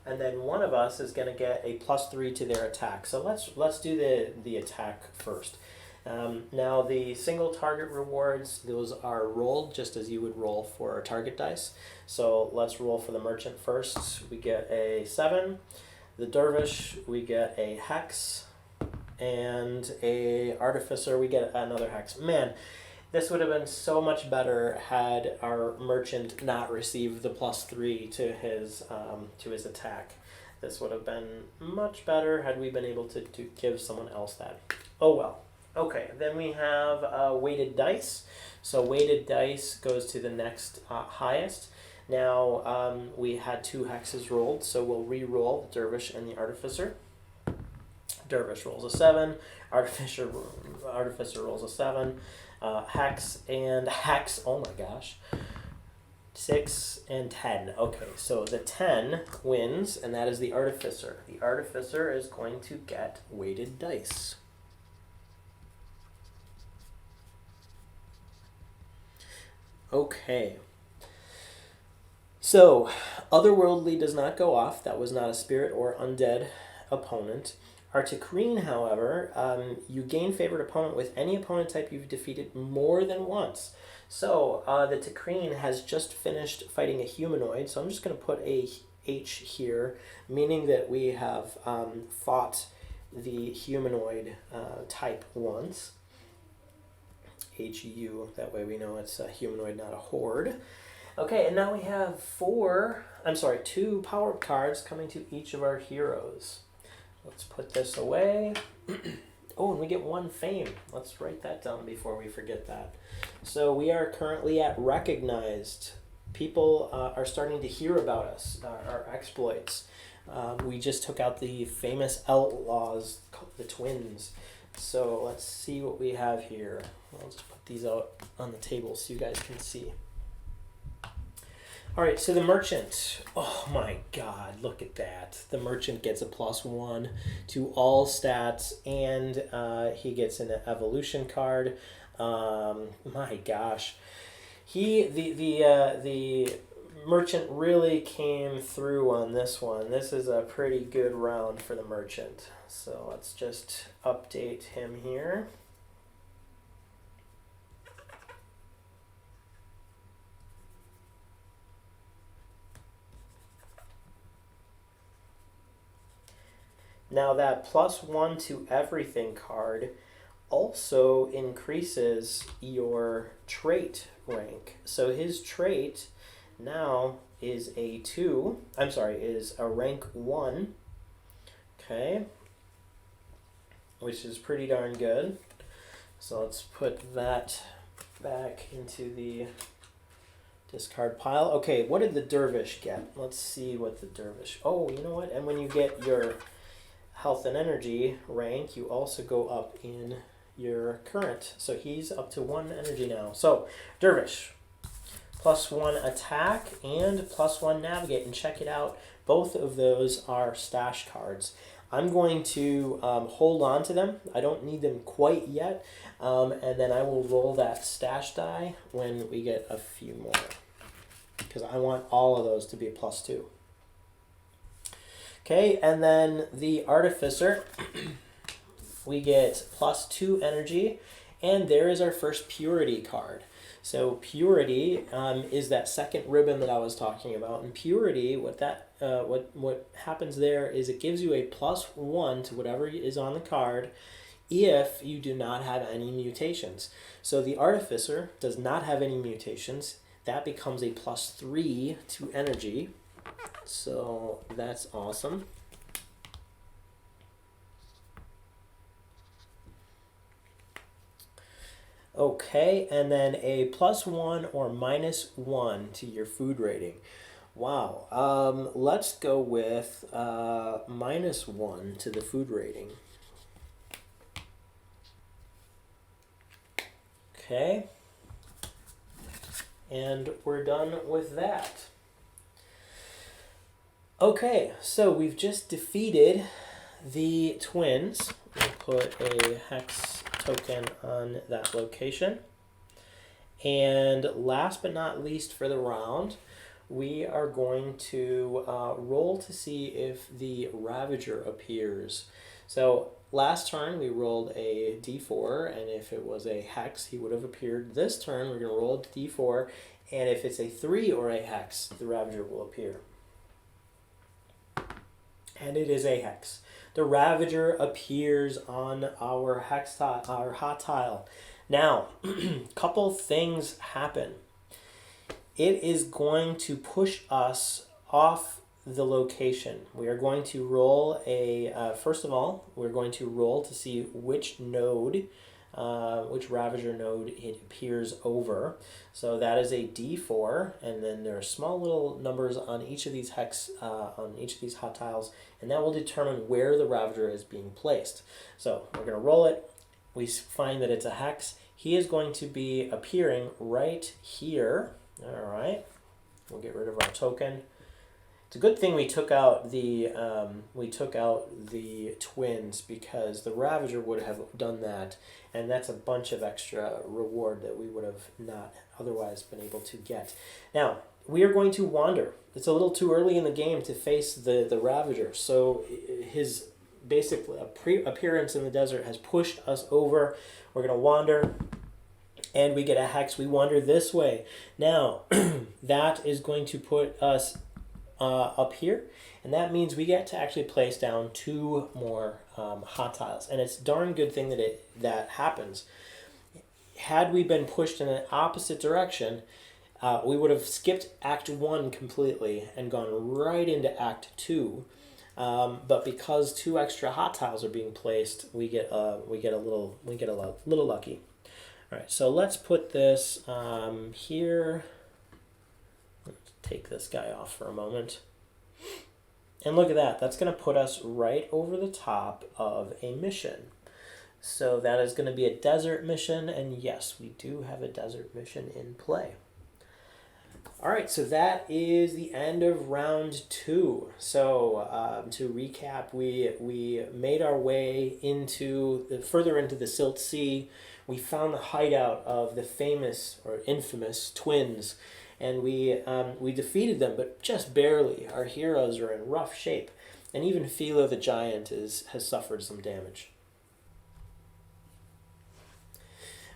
And then one of us is going to get a +3 to their attack. So let's do the attack first. Now the single target rewards, those are rolled just as you would roll for a target dice. So let's roll for the merchant first. We get a 7. The Dervish, we get a hex. And a Artificer, we get another hex. Man, this would have been so much better had our merchant not received the +3 to his attack. This would have been much better had we been able to give someone else that. Oh well. Okay, then we have weighted dice. So weighted dice goes to the next highest. Now we had 2 hexes rolled, so we'll re-roll the Dervish and the Artificer. Dervish rolls a 7. Artificer rolls a 7. Hex and hex, oh my gosh. 6 and 10. Okay, so the 10 wins, and that is the Artificer. The Artificer is going to get weighted dice. Okay. So, Otherworldly does not go off. That was not a spirit or undead opponent. Artificer, however, you gain favored opponent with any opponent type you've defeated more than once. So, the Artificer has just finished fighting a humanoid, so I'm just going to put a H here, meaning that we have fought the humanoid type once. HU, that way we know it's a humanoid, not a horde. Okay, and now we have 2 power cards coming to each of our heroes. Let's put this away. Oh, and we get 1 fame. Let's write that down before we forget that. So we are currently at recognized. People are starting to hear about us, our exploits. We just took out the famous outlaws, the twins. So let's see what we have here. I'll just put these out on the table so you guys can see. All right, so the merchant. Oh my God, look at that. The merchant gets a +1 to all stats, and he gets an evolution card. My gosh, the merchant really came through on this one. This is a pretty good round for the merchant. So let's just update him here. Now that +1 to everything card also increases your trait rank. So his trait now is is a rank 1. Okay. Which is pretty darn good. So let's put that back into the discard pile. Okay, what did the Dervish get? Let's see what the Dervish... Oh, you know what? And when you get your health and energy rank, you also go up in your current. So he's up to 1 energy now. So, Dervish, +1 attack and +1 navigate. And check it out. Both of those are stash cards. I'm going to hold on to them. I don't need them quite yet. And then I will roll that stash die when we get a few more. Because I want all of those to be a +2. Okay, and then the Artificer, we get +2 energy. And there is our first Purity card. So Purity is that second ribbon that I was talking about. And Purity, what happens there is it gives you a +1 to whatever is on the card if you do not have any mutations. So the Artificer does not have any mutations. That becomes a +3 to energy. So that's awesome. Okay, and then a +1 or -1 to your food rating. Wow. Let's go with -1 to the food rating. Okay. And we're done with that. Okay, so we've just defeated the twins. We'll put a hex token on that location. And last but not least for the round, we are going to roll to see if the Ravager appears. So last turn we rolled a d4, and if it was a hex, he would have appeared. This turn we're going to roll a d4, and if it's a 3 or a hex, the Ravager will appear. And it is a hex. The Ravager appears on our hex tile, our hot tile. Now, couple things happen. It is going to push us off the location. We are going to roll a, first of all, we're going to roll to see which node, which Ravager node it appears over. So that is a D4, and then there are small little numbers on each of these hex, on each of these hot tiles, and that will determine where the Ravager is being placed. So we're going to roll it. We find that it's a hex. He is going to be appearing right here. All right, we'll get rid of our token. It's a good thing we took out the twins, because the Ravager would have done that, and that's a bunch of extra reward that we would have not otherwise been able to get. Now we are going to wander. It's a little too early in the game to face the Ravager, so his basically appearance in the desert has pushed us over. We're going to wander. And we get a hex. We wander this way. Now, that is going to put us up here. And that means we get to actually place down 2 more hot tiles. And it's a darn good thing that that happens. Had we been pushed in an opposite direction, we would have skipped Act 1 completely and gone right into Act 2. But because 2 extra hot tiles are being placed, we get a little lucky. All right, so let's put this here. Let's take this guy off for a moment. And look at that. That's going to put us right over the top of a mission. So that is going to be a desert mission. And yes, we do have a desert mission in play. All right, so that is the end of round 2. So to recap, we made our way further into the Silt Sea. We found the hideout of the famous or infamous twins, and we defeated them, but just barely. Our heroes are in rough shape, and even Philo the giant has suffered some damage.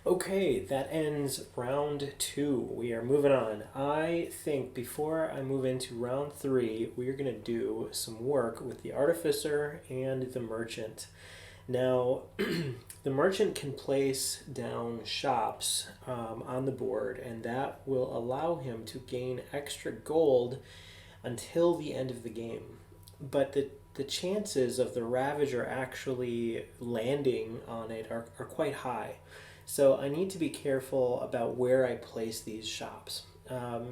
Okay, that ends round 2. We are moving on. I think before I move into round 3, we are going to do some work with the Artificer and the Merchant. Now, the Merchant can place down shops on the board, and that will allow him to gain extra gold until the end of the game. But the chances of the Ravager actually landing on it are quite high. So I need to be careful about where I place these shops,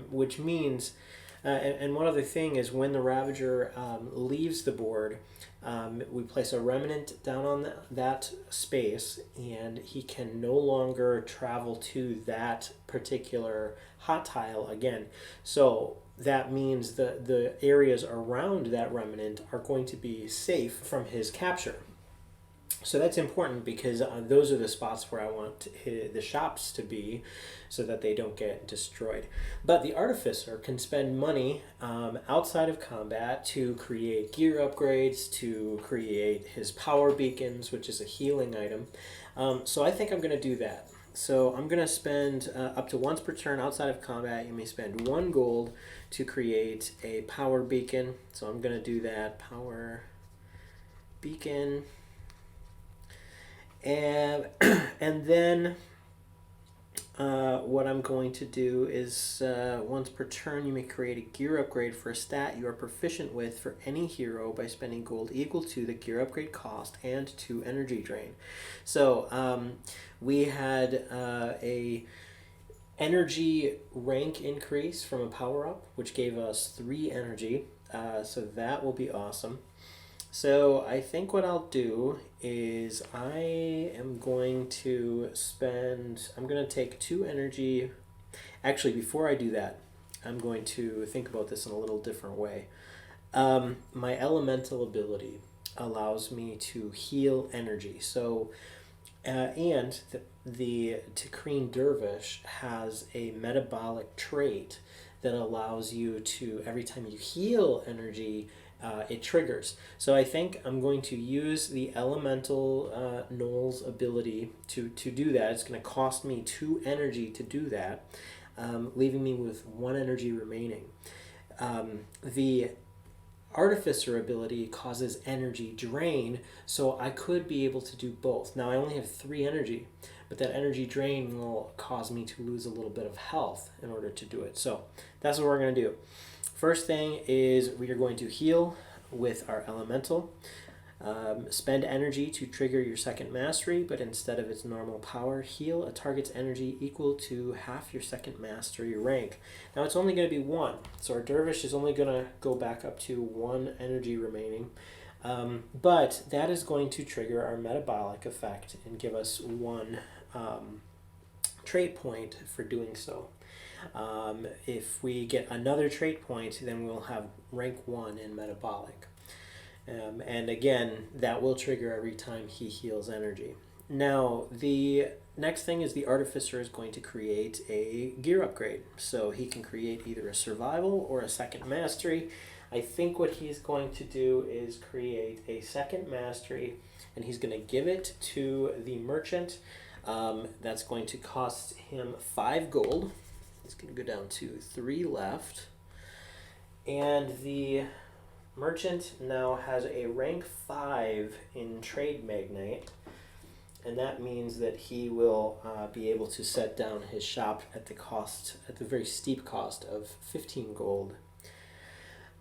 which means, and one other thing is when the Ravager leaves the board, we place a remnant down on that space, and he can no longer travel to that particular hot tile again. So that means the areas around that remnant are going to be safe from his capture. So that's important, because those are the spots where I want the shops to be so that they don't get destroyed. But the Artificer can spend money outside of combat to create gear upgrades, to create his power beacons, which is a healing item. So I think I'm going to do that. So I'm going to spend up to once per turn outside of combat. You may spend 1 gold to create a power beacon. So I'm going to do that. Power beacon. And then what I'm going to do is once per turn you may create a gear upgrade for a stat you are proficient with for any hero by spending gold equal to the gear upgrade cost and 2 energy drain. So we had a energy rank increase from a power up, which gave us 3 energy. So that will be awesome. So I think what I'll do is I'm going to take 2 energy. Actually, before I do that, I'm going to think about this in a little different way. My elemental ability allows me to heal energy. So And the Takreen Dervish has a metabolic trait that allows you to, every time you heal energy, it triggers. So I think I'm going to use the elemental Gnoll's ability to do that. It's going to cost me 2 energy to do that, leaving me with 1 energy remaining. The Artificer ability causes energy drain, so I could be able to do both. Now I only have 3 energy, but that energy drain will cause me to lose a little bit of health in order to do it. So that's what we're going to do. First thing is we are going to heal with our elemental. Spend energy to trigger your second mastery, but instead of its normal power, heal a target's energy equal to half your second mastery rank. Now it's only going to be 1, so our Dervish is only going to go back up to 1 energy remaining, but that is going to trigger our metabolic effect and give us 1 trait point for doing so. If we get another trait point, then we'll have rank 1 in metabolic. And again, that will trigger every time he heals energy. Now, the next thing is the Artificer is going to create a gear upgrade. So he can create either a survival or a second mastery. I think what he's going to do is create a second mastery, and he's going to give it to the merchant. That's going to cost him 5 gold. It's going to go down to 3 left. And the merchant now has a rank 5 in Trade Magnate, and that means that he will be able to set down his shop at the very steep cost of 15 gold.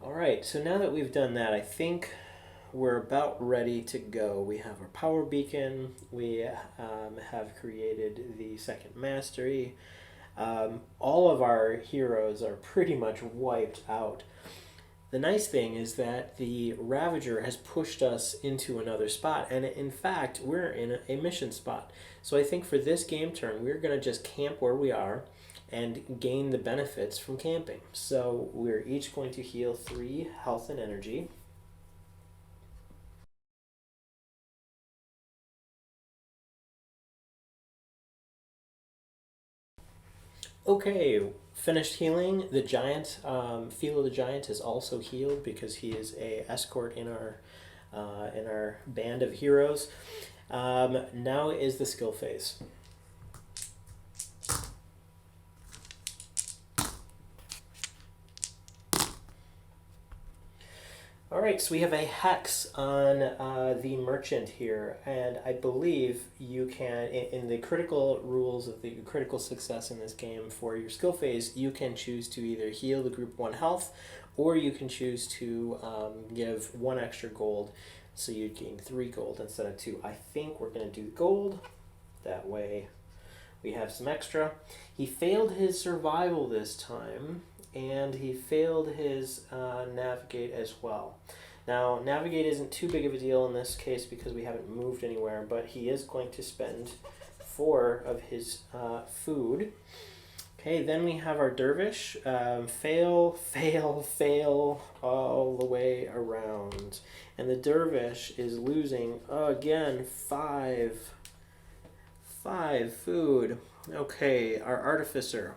All right, so now that we've done that, I think we're about ready to go. We have our power beacon. We have created the second mastery. All of our heroes are pretty much wiped out. The nice thing is that the Ravager has pushed us into another spot, and in fact, we're in a mission spot. So I think for this game turn, we're going to just camp where we are and gain the benefits from camping. So we're each going to heal 3 health and energy. Okay, finished healing. The giant, Feel of the Giant, is also healed because he is a escort in our band of heroes. Now is the skill phase. All right, so we have a hex on the merchant here, and I believe you can, in the critical rules of the critical success in this game for your skill phase, you can choose to either heal the group 1 health, or you can choose to give 1 extra gold, so you gain 3 gold instead of 2. I think we're going to do gold, that way we have some extra. He failed his survival this time, and he failed his navigate as well. Now, navigate isn't too big of a deal in this case because we haven't moved anywhere, but he is going to spend 4 of his food. Okay, then we have our Dervish. Fail, fail, fail all the way around. And the Dervish is losing, again, 5 food. Okay, our Artificer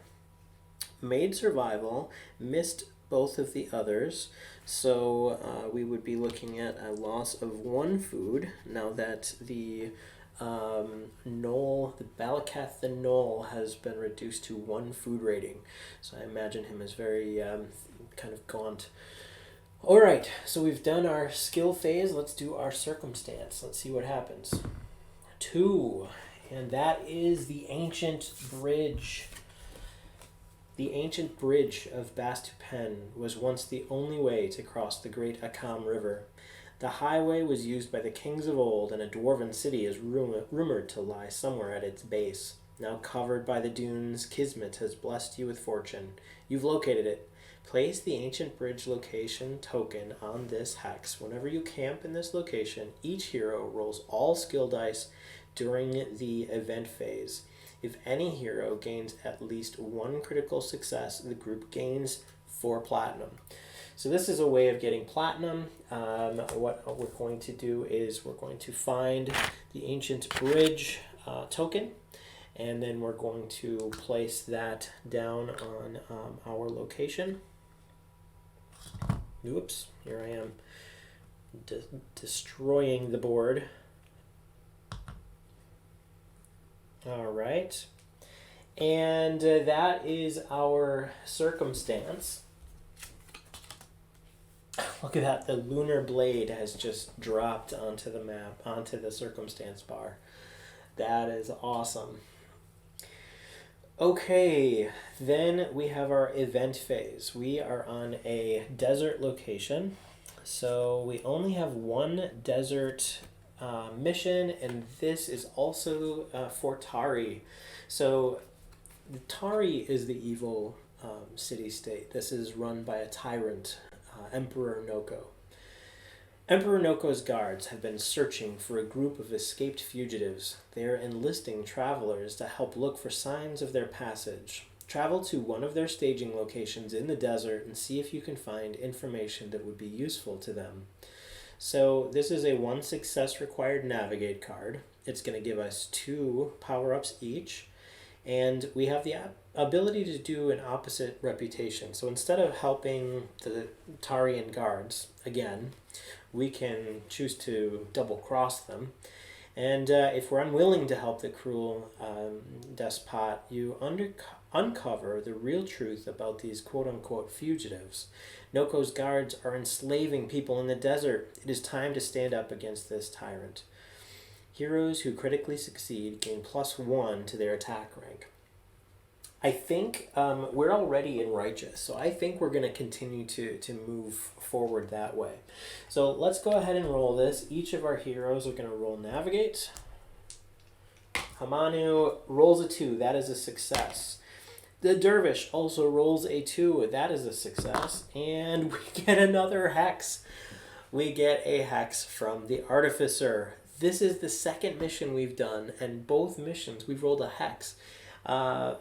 made survival, missed both of the others, so we would be looking at a loss of 1 food now that the Gnoll, the Balakath the Gnoll, has been reduced to 1 food rating. So I imagine him as very kind of gaunt. All right, so we've done our skill phase. Let's do our circumstance. Let's see what happens. 2, and that is the Ancient Bridge. The ancient bridge of Bastupen was once the only way to cross the great Akam River. The highway was used by the kings of old, and a dwarven city is rumored to lie somewhere at its base. Now covered by the dunes, Kismet has blessed you with fortune. You've located it. Place the ancient bridge location token on this hex. Whenever you camp in this location, each hero rolls all skill dice during the event phase. If any hero gains at least 1 critical success, the group gains 4 platinum. So this is a way of getting platinum. What we're going to do is we're going to find the ancient bridge. token, and then we're going to place that down on our location. Oops, here I am destroying the board. All right, and that is our circumstance. Look at that, the lunar blade has just dropped onto the map, onto the circumstance bar. That is awesome. Okay, then we have our event phase. We are on a desert location, so we only have one desert mission, and this is also for Tari. So Tari is the evil city-state. This is run by a tyrant, Emperor Noko. Emperor Noko's guards have been searching for a group of escaped fugitives. They are enlisting travelers to help look for signs of their passage. Travel to one of their staging locations in the desert and see if you can find information that would be useful to them. So this is a 1 success required navigate card. It's going to give us 2 power-ups each. And we have the ability to do an opposite reputation. So instead of helping the Tarian guards, again, we can choose to double-cross them. And if we're unwilling to help the cruel despot, you uncover the real truth about these quote-unquote fugitives. Noko's guards are enslaving people in the desert. It is time to stand up against this tyrant. Heroes who critically succeed gain +1 to their attack rank. I think we're already in Righteous, so I think we're going to continue to move forward that way. So let's go ahead and roll this. Each of our heroes are going to roll Navigate. Hamanu rolls a 2. That is a success. The Dervish also rolls a 2. That is a success. And we get another hex. We get a hex from the Artificer. This is the second mission we've done, and both missions we've rolled a hex.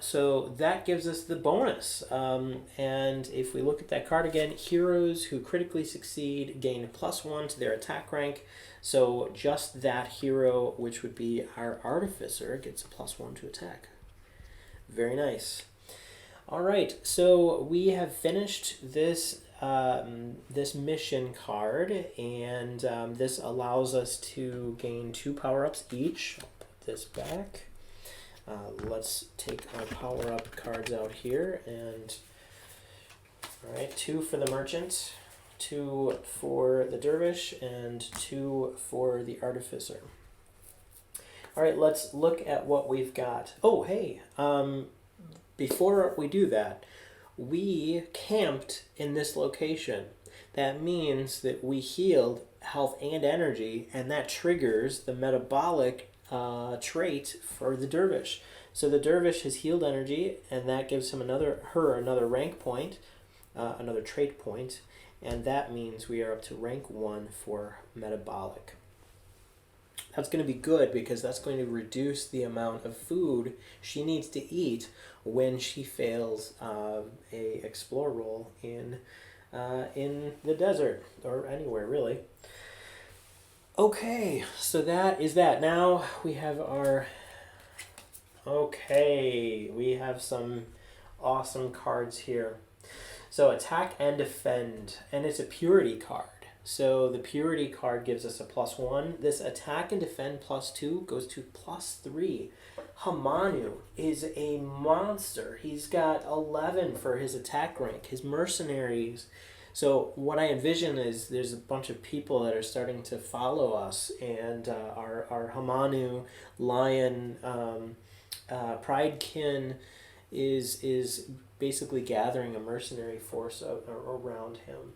So that gives us the bonus. And if we look at that card again, heroes who critically succeed gain +1 to their attack rank. So just that hero, which would be our Artificer, gets a +1 to attack. Very nice. All right, so we have finished this this mission card, and this allows us to gain 2 power-ups each. I'll put this back. Let's take our power-up cards out here, and all right, 2 for the Merchant, 2 for the Dervish, and 2 for the Artificer. All right, let's look at what we've got. Oh, hey, before we do that, we camped in this location. That means that we healed health and energy, and that triggers the metabolic trait for the Dervish. So the Dervish has healed energy, and that gives him another rank point, another trait point, and that means we are up to rank 1 for metabolic. That's going to be good because that's going to reduce the amount of food she needs to eat when she fails a explore roll in the desert, or anywhere really. Okay, so that is that. Now we have our... Okay, we have some awesome cards here. So attack and defend, and it's a purity card. So the purity card gives us a +1. This attack and defend +2 goes to +3. Hamanu is a monster. He's got 11 for his attack rank. His mercenaries. So what I envision is there's a bunch of people that are starting to follow us, and our Hamanu lion Pridekin is basically gathering a mercenary force around him.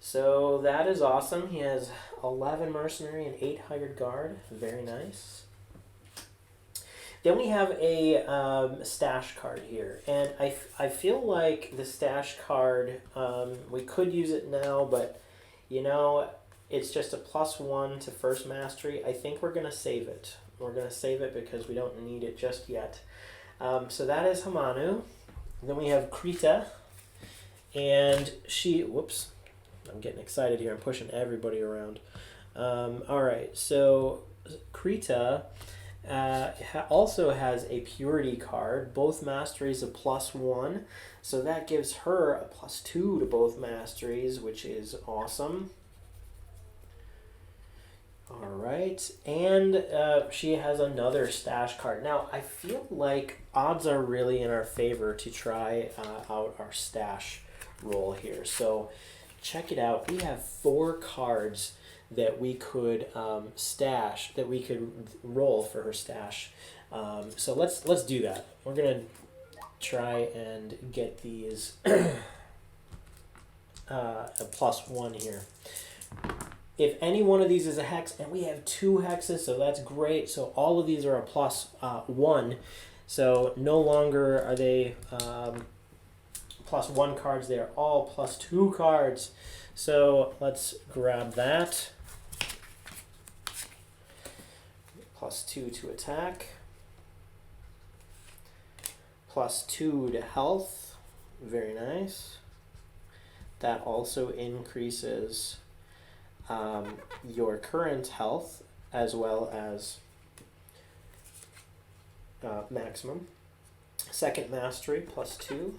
So that is awesome. He has 11 mercenary and 8 hired guard. Very nice. Then we have a stash card here. And I feel like the stash card, we could use it now, but you know, it's just a +1 to first mastery. I think we're going to save it. We're going to save it because we don't need it just yet. So that is Hamanu. Then we have Krita. And she, whoops. I'm getting excited here. I'm pushing everybody around. All right, so Krita also has a purity card. Both masteries a +1, so that gives her a +2 to both masteries, which is awesome. All right, and she has another stash card. Now, I feel like odds are really in our favor to try out our stash roll here. So check it out. We have 4 cards that we could stash, that we could roll for her stash. So let's do that. We're gonna try and get these a +1 here. If any one of these is a hex, and we have 2 hexes, so that's great. So all of these are a +1. So no longer are they +1 cards, they are all +2 cards. So let's grab that. +2 to attack. +2 to health. Very nice. That also increases your current health as well as maximum. Second mastery +2.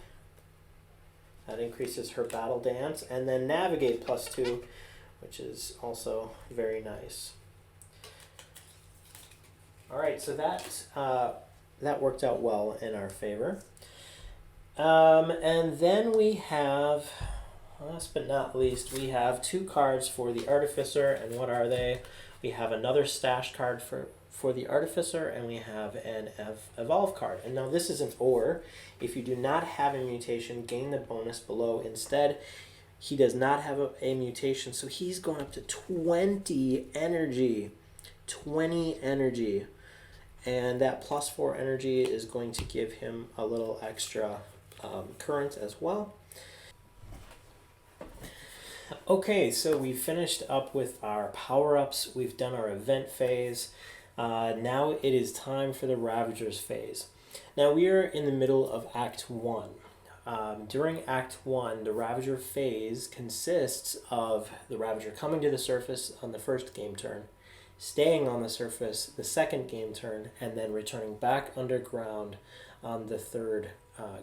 That increases her battle dance, and then navigate +2, which is also very nice. All right, so that worked out well in our favor. And then we have, last but not least, we have 2 cards for the Artificer, and what are they? We have another stash card for the Artificer, and we have an Evolve card. And now this is an OR. If you do not have a mutation, gain the bonus below. Instead, he does not have a mutation, so he's going up to 20 energy. 20 energy. And that +4 energy is going to give him a little extra current as well. Okay, so we finished up with our power-ups. We've done our event phase. Now it is time for the Ravagers phase. Now we are in the middle of Act 1. During Act 1, the Ravager phase consists of the Ravager coming to the surface on the first game turn, staying on the surface the second game turn, and then returning back underground on the third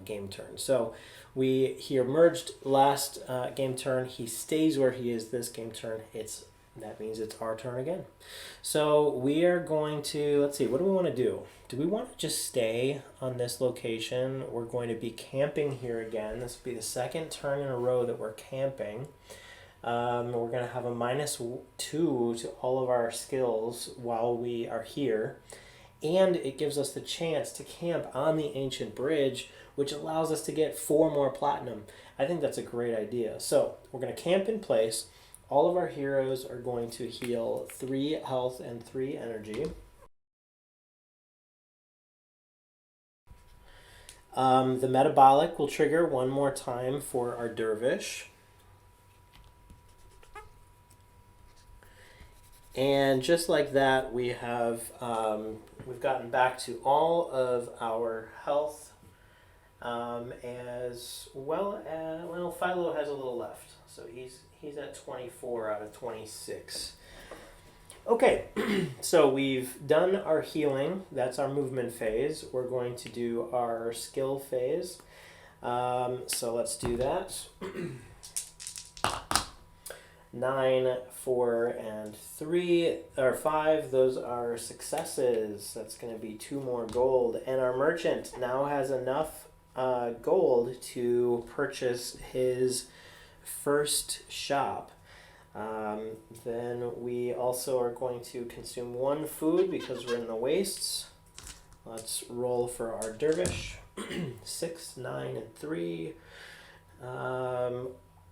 game turn. So he emerged last game turn. He stays where he is this game turn. That means it's our turn again. So we are going to, let's see, what do we want to do? Do we want to just stay on this location? We're going to be camping here again. This will be the second turn in a row that we're camping. We're going to have a -2 to all of our skills while we are here. And it gives us the chance to camp on the Ancient Bridge, which allows us to get 4 more platinum. I think that's a great idea. So we're going to camp in place. All of our heroes are going to heal 3 health and 3 energy. The Metabolic will trigger 1 more time for our Dervish. And just like that, we have we've gotten back to all of our health, as well as, well, Philo has a little left, so he's at 24 out of 26. Okay, so we've done our healing. That's our movement phase. We're going to do our skill phase. So let's do that. 9, 4, and 3, or 5, those are successes. That's going to be 2 more gold. And our merchant now has enough gold to purchase his first shop. Then we also are going to consume 1 food because we're in the wastes. Let's roll for our Dervish. 6, 9, and 3.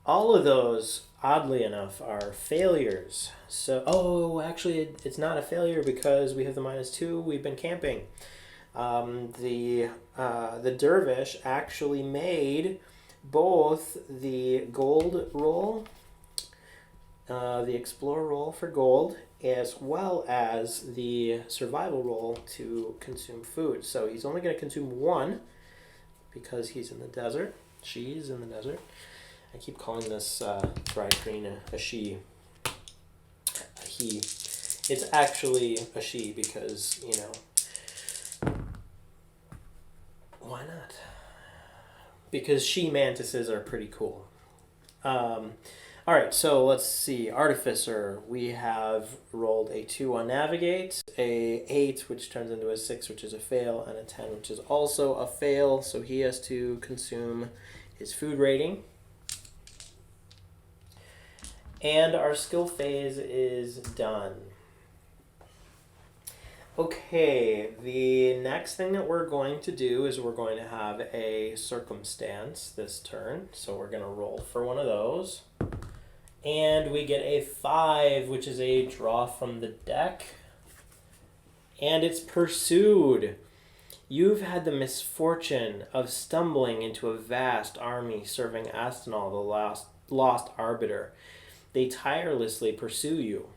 All of those, oddly enough, are failures. So, actually, it's not a failure because we have the -2. We've been camping. The Dervish actually made both the gold roll, the explore roll for gold, as well as the survival roll to consume food. So he's only going to consume 1 because he's in the desert. She's in the desert. I keep calling this fried green a she. A he. It's actually a she because, Why not? Because she-mantises are pretty cool. All right, so let's see. Artificer, we have rolled a 2 on Navigate, a 8, which turns into a 6, which is a fail, and a 10, which is also a fail. So he has to consume his food rating. And our skill phase is done. Okay, the next thing that we're going to do is we're going to have a circumstance this turn. So we're going to roll for one of those. And we get a 5, which is a draw from the deck. And it's pursued. You've had the misfortune of stumbling into a vast army serving Astenal, the lost arbiter. They tirelessly pursue you.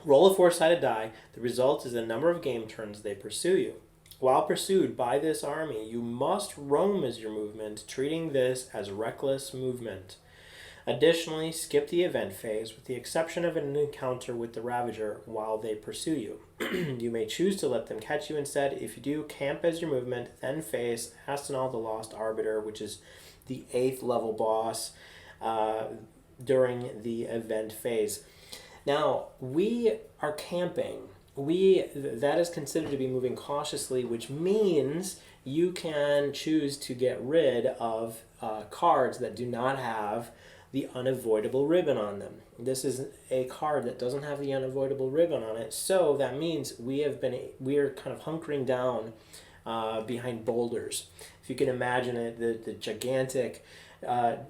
Roll a 4-sided die. The result is the number of game turns they pursue you. While pursued by this army, you must roam as your movement, treating this as reckless movement. Additionally, skip the event phase with the exception of an encounter with the Ravager while they pursue you. You may choose to let them catch you instead. If you do, camp as your movement, then face Astenal the Lost Arbiter, which is the 8th level boss during the event phase. Now, we are camping. That is considered to be moving cautiously, which means you can choose to get rid of cards that do not have the unavoidable ribbon on them. This is a card that doesn't have the unavoidable ribbon on it, so that means we are kind of hunkering down behind boulders. If you can imagine it, the gigantic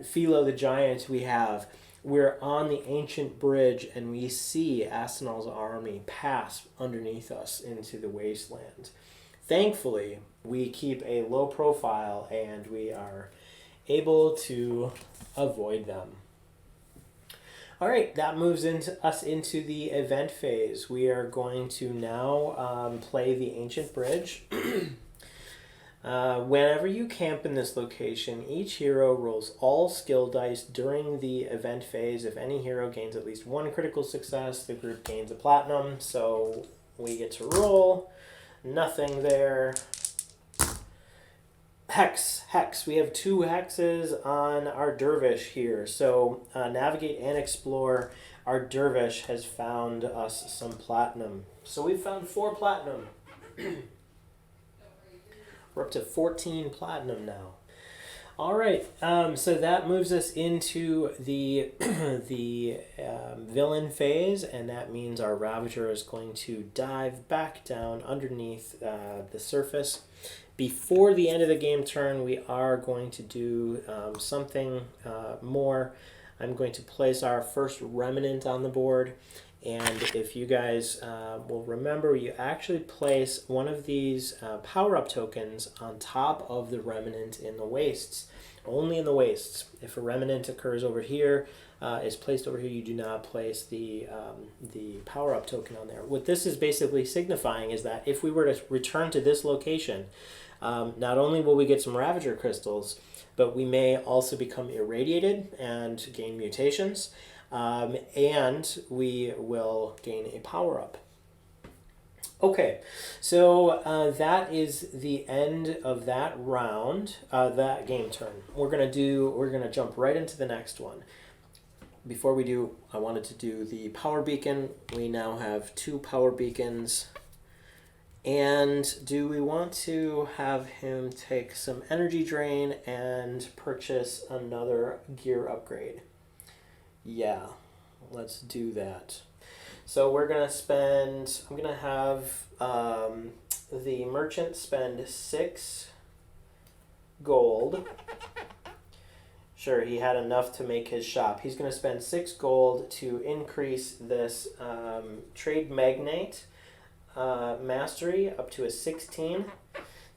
Philo the Giant we have, we're on the ancient bridge and we see Astenal's army pass underneath us into the wasteland. Thankfully, we keep a low profile and we are able to avoid them. All right, that moves us into the event phase. We are going to now play the ancient bridge. Whenever you camp in this location, each hero rolls all skill dice during the event phase. If any hero gains at least 1 critical success, the group gains a platinum. So we get to roll. Nothing there. Hex. We have 2 hexes on our Dervish here. So navigate and explore. Our Dervish has found us some platinum. So we've found 4 platinum. We're up to 14 platinum now. All right, so that moves us into the villain phase, and that means our Ravager is going to dive back down underneath the surface. Before the end of the game turn, we are going to do something more. I'm going to place our first remnant on the board. And if you guys will remember, you actually place one of these power-up tokens on top of the remnant in the wastes. Only in the wastes. If a remnant occurs over here, is placed over here, you do not place the power-up token on there. What this is basically signifying is that if we were to return to this location, not only will we get some Ravager crystals, but we may also become irradiated and gain mutations. And we will gain a power-up. Okay, so that is the end of that round, that game turn. We're gonna jump right into the next one. Before we do, I wanted to do the power beacon. We now have 2 power beacons. And do we want to have him take some energy drain and purchase another gear upgrade? Yeah, let's do that. So we're going to spend, I'm going to have the merchant spend 6 gold. Sure, he had enough to make his shop. He's going to spend 6 gold to increase this trade magnate mastery up to a 16.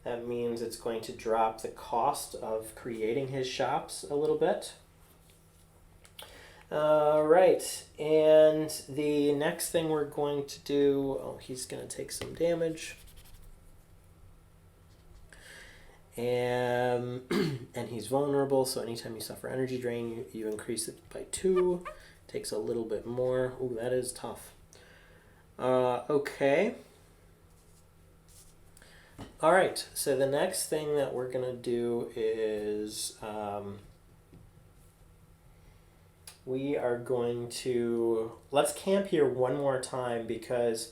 That means it's going to drop the cost of creating his shops a little bit. Right, and the next thing we're going to do, he's going to take some damage. And he's vulnerable, so anytime you suffer energy drain, you increase it by 2. Takes a little bit more. Ooh, that is tough. Okay. All right, so the next thing that we're going to do is we are going to, let's camp here one more time, because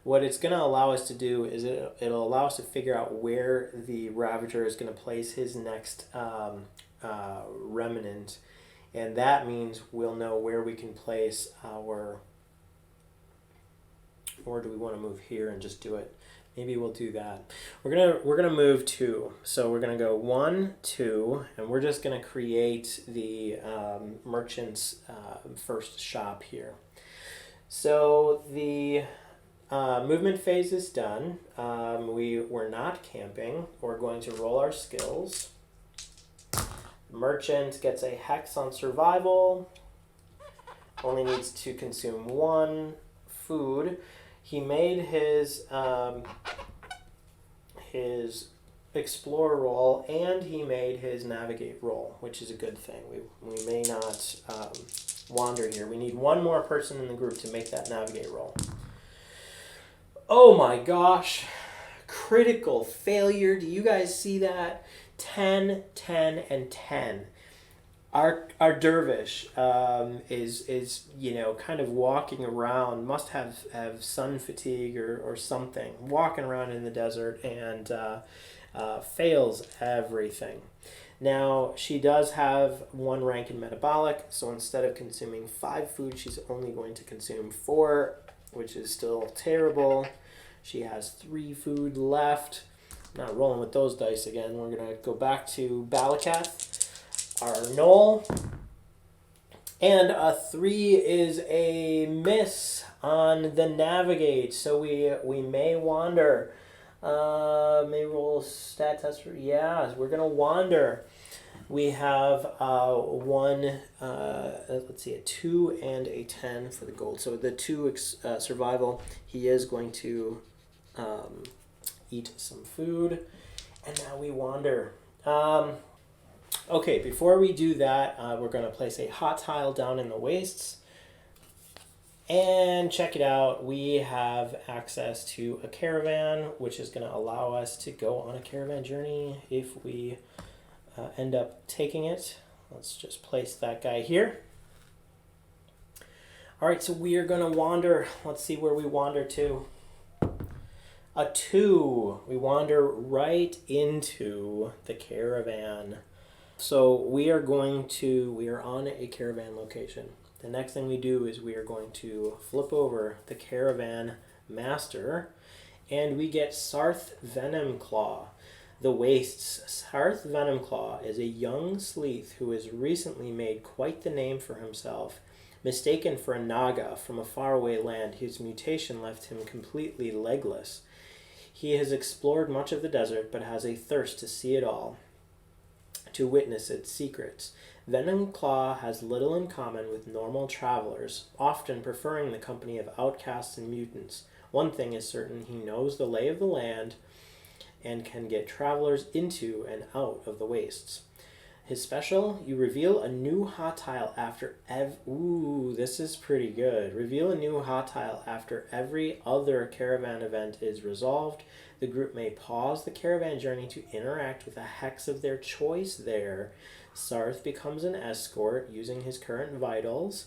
what it's going to allow us to do is it'll allow us to figure out where the Ravager is going to place his next remnant, and that means we'll know where we can place our, or do we want to move here and just do it? Maybe we'll do that. We're gonna move 2. So we're gonna go 1, 2, and we're just gonna create the merchant's first shop here. So the movement phase is done. We're not camping. We're going to roll our skills. Merchant gets a hex on survival. Only needs to consume 1 food. He made his explore roll, and he made his navigate roll, which is a good thing. We may not wander here. We need 1 more person in the group to make that navigate roll. Oh my gosh. Critical failure. Do you guys see that? 10, 10, and 10. Our Dervish is kind of walking around, must have sun fatigue or something, walking around in the desert, and fails everything. Now, she does have 1 rank in Metabolic, so instead of consuming 5 food, she's only going to consume 4, which is still terrible. She has 3 food left. Not rolling with those dice again. We're going to go back to Balakath, our Gnoll, and a 3 is a miss on the navigate, so we may wander. May roll stat test. Yeah, we're gonna wander. We have 1, let's see, a 2 and a 10 for the gold. So the 2 survival, he is going to eat some food, and now we wander. Okay, before we do that, we're going to place a hot tile down in the wastes. And check it out, we have access to a caravan, which is going to allow us to go on a caravan journey if we end up taking it. Let's just place that guy here. All right, so we are going to wander. Let's see where we wander to. A 2. We wander right into the caravan. So we are on a caravan location. The next thing we do is we are going to flip over the caravan master, and we get Sarth Venomclaw. The Wastes. Sarth Venomclaw is a young Sleeth who has recently made quite the name for himself. Mistaken for a Naga from a faraway land, his mutation left him completely legless. He has explored much of the desert, but has a thirst to see it all, to witness its secrets. Venomclaw has little in common with normal travelers, often preferring the company of outcasts and mutants. One thing is certain, he knows the lay of the land and can get travelers into and out of the wastes. His special, you reveal a new hot tile after ooh, this is pretty good. Reveal a new hot tile after every other caravan event is resolved. The group may pause the caravan journey to interact with a hex of their choice there. Sarth becomes an escort using his current vitals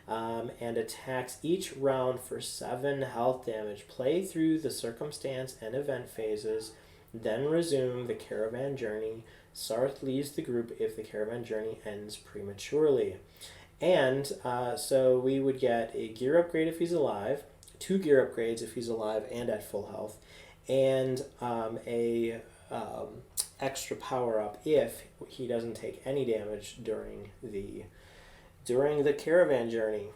and attacks each round for 7 health damage. Play through the circumstance and event phases, then resume the caravan journey. Sarth leaves the group if the caravan journey ends prematurely. And so we would get a gear upgrade if he's alive, 2 gear upgrades if he's alive and at full health, and a extra power up if he doesn't take any damage during the caravan journey.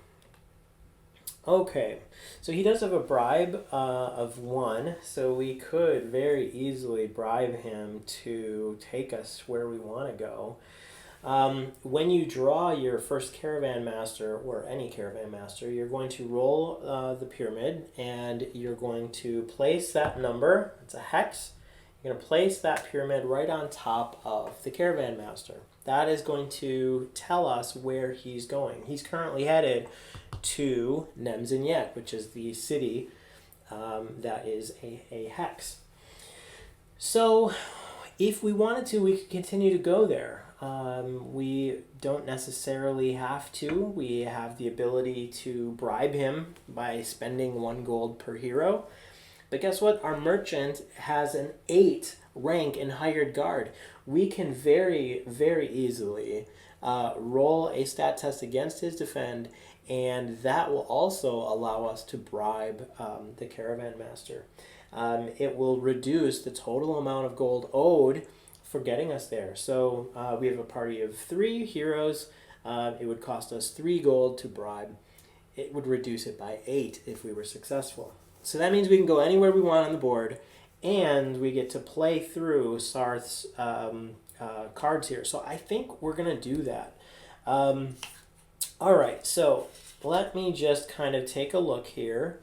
Okay, so he does have a bribe of 1, so we could very easily bribe him to take us where we want to go. When you draw your first caravan master, or any caravan master, you're going to roll the pyramid, and you're going to place that number, it's a hex, you're going to place that pyramid right on top of the caravan master. That is going to tell us where he's going. He's currently headed to Nemzinyet, which is the city that is a hex. So if we wanted to, we could continue to go there. We don't necessarily have to. We have the ability to bribe him by spending 1 gold per hero. But guess what? Our merchant has an 8 rank in hired guard. We can very, very easily roll a stat test against his defend, and that will also allow us to bribe the Caravan Master. It will reduce the total amount of gold owed for getting us there. So we have a party of 3 heroes. It would cost us 3 gold to bribe. It would reduce it by 8 if we were successful. So that means we can go anywhere we want on the board, and we get to play through Sarth's cards here. So I think we're going to do that. All right, so let me just kind of take a look here.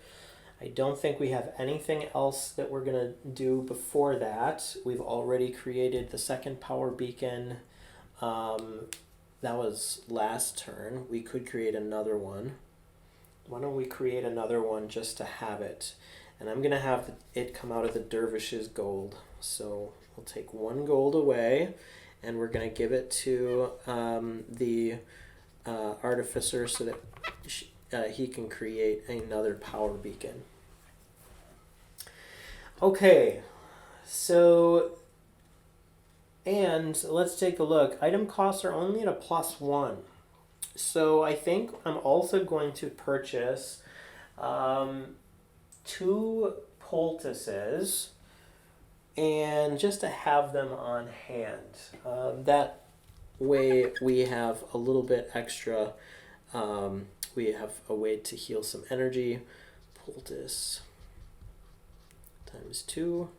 I don't think we have anything else that we're going to do before that. We've already created the second power beacon. That was last turn. We could create another one. Why don't we create another one just to have it? And I'm going to have it come out of the Dervish's gold. So we'll take 1 gold away, and we're going to give it to the Artificer so that he can create another power beacon. Okay, so, and let's take a look. Item costs are only at a +1. So I think I'm also going to purchase 2 poultices, and just to have them on hand. That way we have a little bit extra. We have a way to heal some energy. Poultice times 2.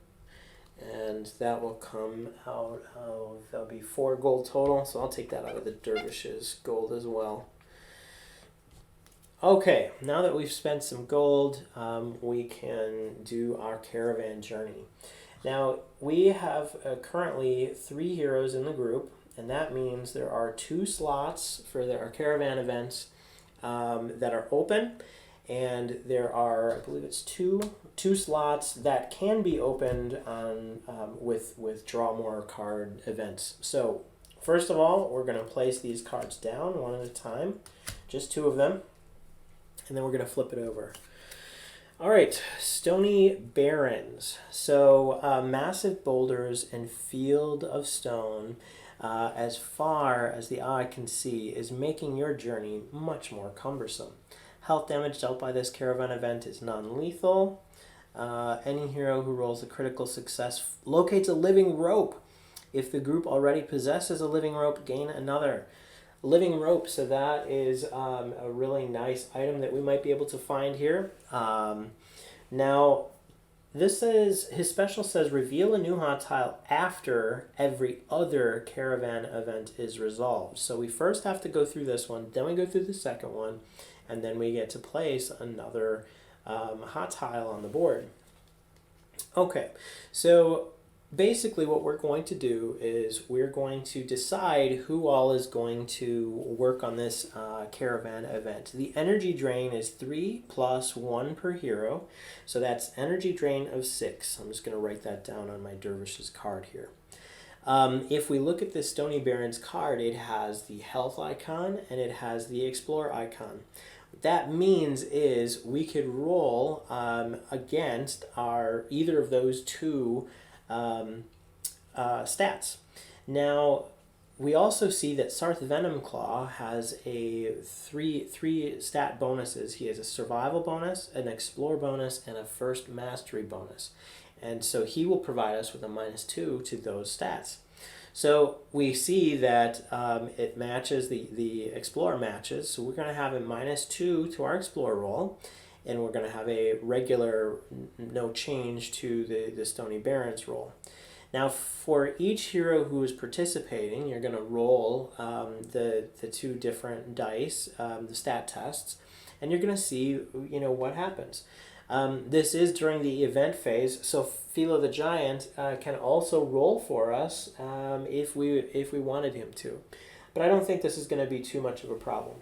And that will come out of, that'll be 4 gold total. So I'll take that out of the Dervish's gold as well. Okay, now that we've spent some gold, we can do our caravan journey. Now, we have currently 3 heroes in the group, and that means there are 2 slots for our caravan events that are open. And there are, I believe it's two slots that can be opened on with draw more card events. So first of all, we're going to place these cards down one at a time, just 2 of them, and then we're going to flip it over. All right, Stony Barrens. So massive boulders and field of stone, as far as the eye can see, is making your journey much more cumbersome. Health damage dealt by this caravan event is non-lethal. Any hero who rolls a critical success locates a living rope. If the group already possesses a living rope, gain another living rope. So that is a really nice item that we might be able to find here. Now, this is, his special says, reveal a new hot tile after every other caravan event is resolved. So we first have to go through this one, then we go through the second one, and then we get to place another hot tile on the board. Okay, so basically what we're going to do is we're going to decide who all is going to work on this caravan event. The energy drain is 3 + 1 per hero, so that's energy drain of 6. I'm just going to write that down on my Dervish's card here. If we look at the Stony Barrens card, it has the health icon and it has the explore icon. What that means is we could roll against either of those 2 stats. Now, we also see that Sarth Venomclaw has a three stat bonuses. He has a survival bonus, an explore bonus, and a first mastery bonus. And so he will provide us with a -2 to those stats. So we see that it matches, the explore matches. So we're going to have a -2 to our explore roll. And we're going to have a regular no change to the Stony Barrens roll. Now, for each hero who is participating, you're going to roll the 2 different dice, the stat tests, and you're going to see what happens. This is during the event phase, so Philo the Giant can also roll for us if we wanted him to. But I don't think this is going to be too much of a problem.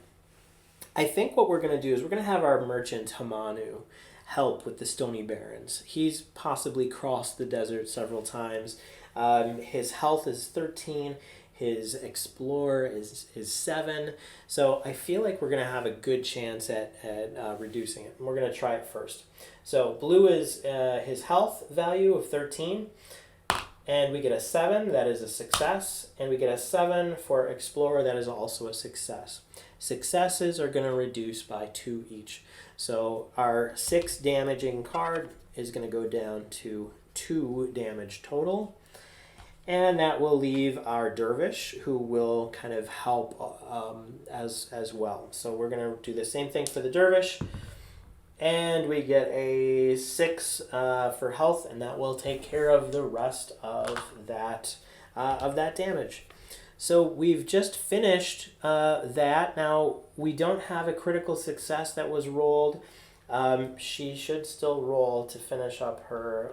I think what we're going to do is we're going to have our merchant Hamanu help with the Stony Barrens. He's possibly crossed the desert several times. His health is 13. His Explorer is 7. So I feel like we're going to have a good chance at reducing it. We're going to try it first. So blue is his health value of 13. And we get a 7, that is a success. And we get a 7 for Explorer, that is also a success. Successes are going to reduce by 2 each. So our 6 damaging card is going to go down to 2 damage total. And that will leave our Dervish, who will kind of help as well. So we're going to do the same thing for the Dervish. And we get a 6 for health, and that will take care of the rest of that damage. So we've just finished that. Now, we don't have a critical success that was rolled. She should still roll to finish up her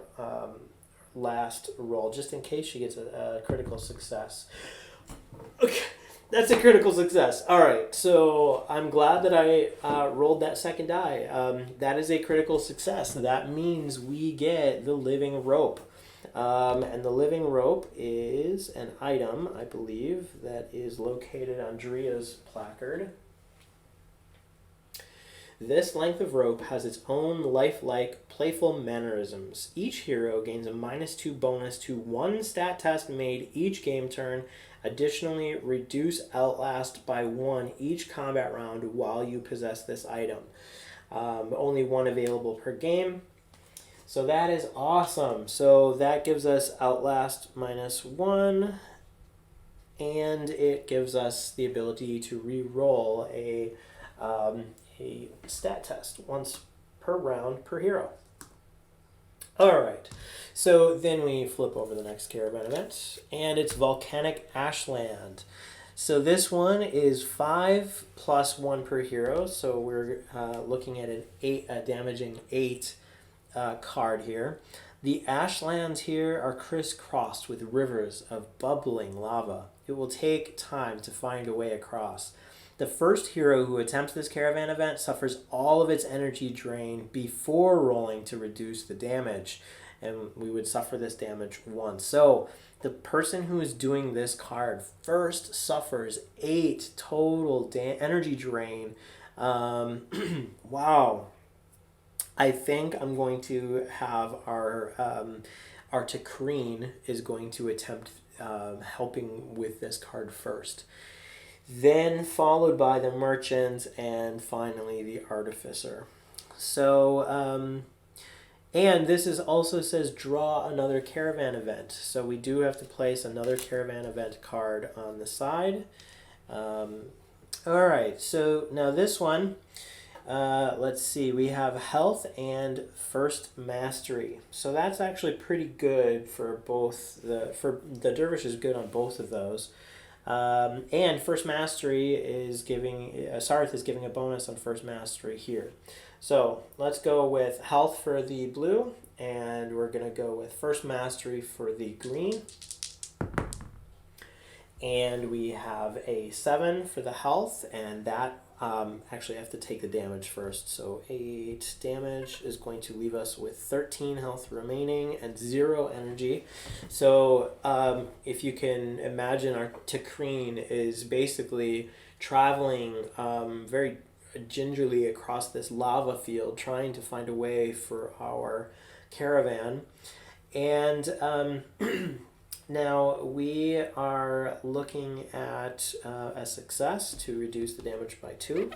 last roll, just in case she gets a critical success. Okay, that's a critical success. All right, so I'm glad that I rolled that second die. That is a critical success. That means we get the living rope. And the living rope is an item, I believe, that is located on Dria's placard. This length of rope has its own lifelike, playful mannerisms. Each hero gains a -2 bonus to 1 stat test made each game turn. Additionally, reduce Outlast by 1 each combat round while you possess this item. Only 1 available per game. So that is awesome. So that gives us Outlast -1, and it gives us the ability to re-roll a stat test once per round per hero. All right, so then we flip over the next Caravan event, and it's Volcanic Ashland. So this one is 5 + 1 per hero, so we're looking at a damaging 8 card here. The ashlands here are crisscrossed with rivers of bubbling lava. It will take time to find a way across. The first hero who attempts this Caravan event suffers all of its energy drain before rolling to reduce the damage, and we would suffer this damage once. So the person who is doing this card first suffers 8 total energy drain. Wow. I think I'm going to have our Takreen is going to attempt helping with this card first. Then followed by the Merchant, and finally the Artificer. So, and this is also says draw another Caravan event. So we do have to place another Caravan event card on the side. All right, so now this one, let's see, we have health and first mastery. So that's actually pretty good for both for the Dervish is good on both of those. And first mastery is giving, Sarth is giving a bonus on first mastery here. So let's go with health for the blue, and we're going to go with first mastery for the green. And we have a 7 for the health, and that actually I have to take the damage first. So 8 damage is going to leave us with 13 health remaining and 0 energy. So if you can imagine, our Takreen is basically traveling very gingerly across this lava field, trying to find a way for our caravan. And now we are looking at a success to reduce the damage by 2.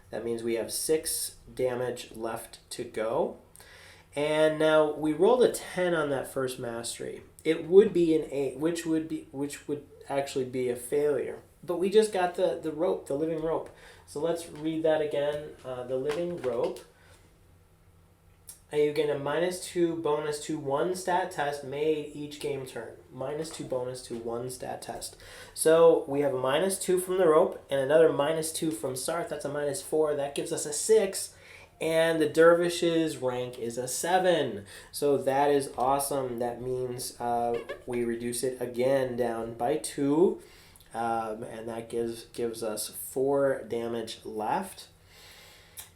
That means we have 6 damage left to go. And now we rolled a 10 on that first mastery. It would be an 8, which would actually be a failure. But we just got the rope, the living rope. So let's read that again. The living rope. You get a -2 bonus to 1 stat test made each game turn. -2 bonus to 1 stat test. So we have a -2 from the rope and another -2 from Sarth. That's a -4. That gives us a 6. And the Dervish's rank is a 7. So that is awesome. That means we reduce it again down by 2. And that gives us 4 damage left.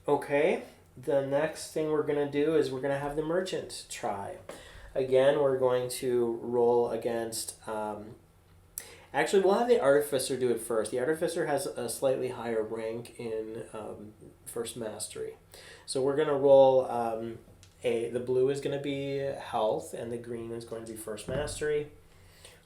Okay. the next thing we're going to do is we're going to have the merchant try. Again, we're going to roll against... actually, we'll have the Artificer do it first. The Artificer has a slightly higher rank in First Mastery. So we're going to roll... the blue is going to be Health, and the green is going to be First Mastery.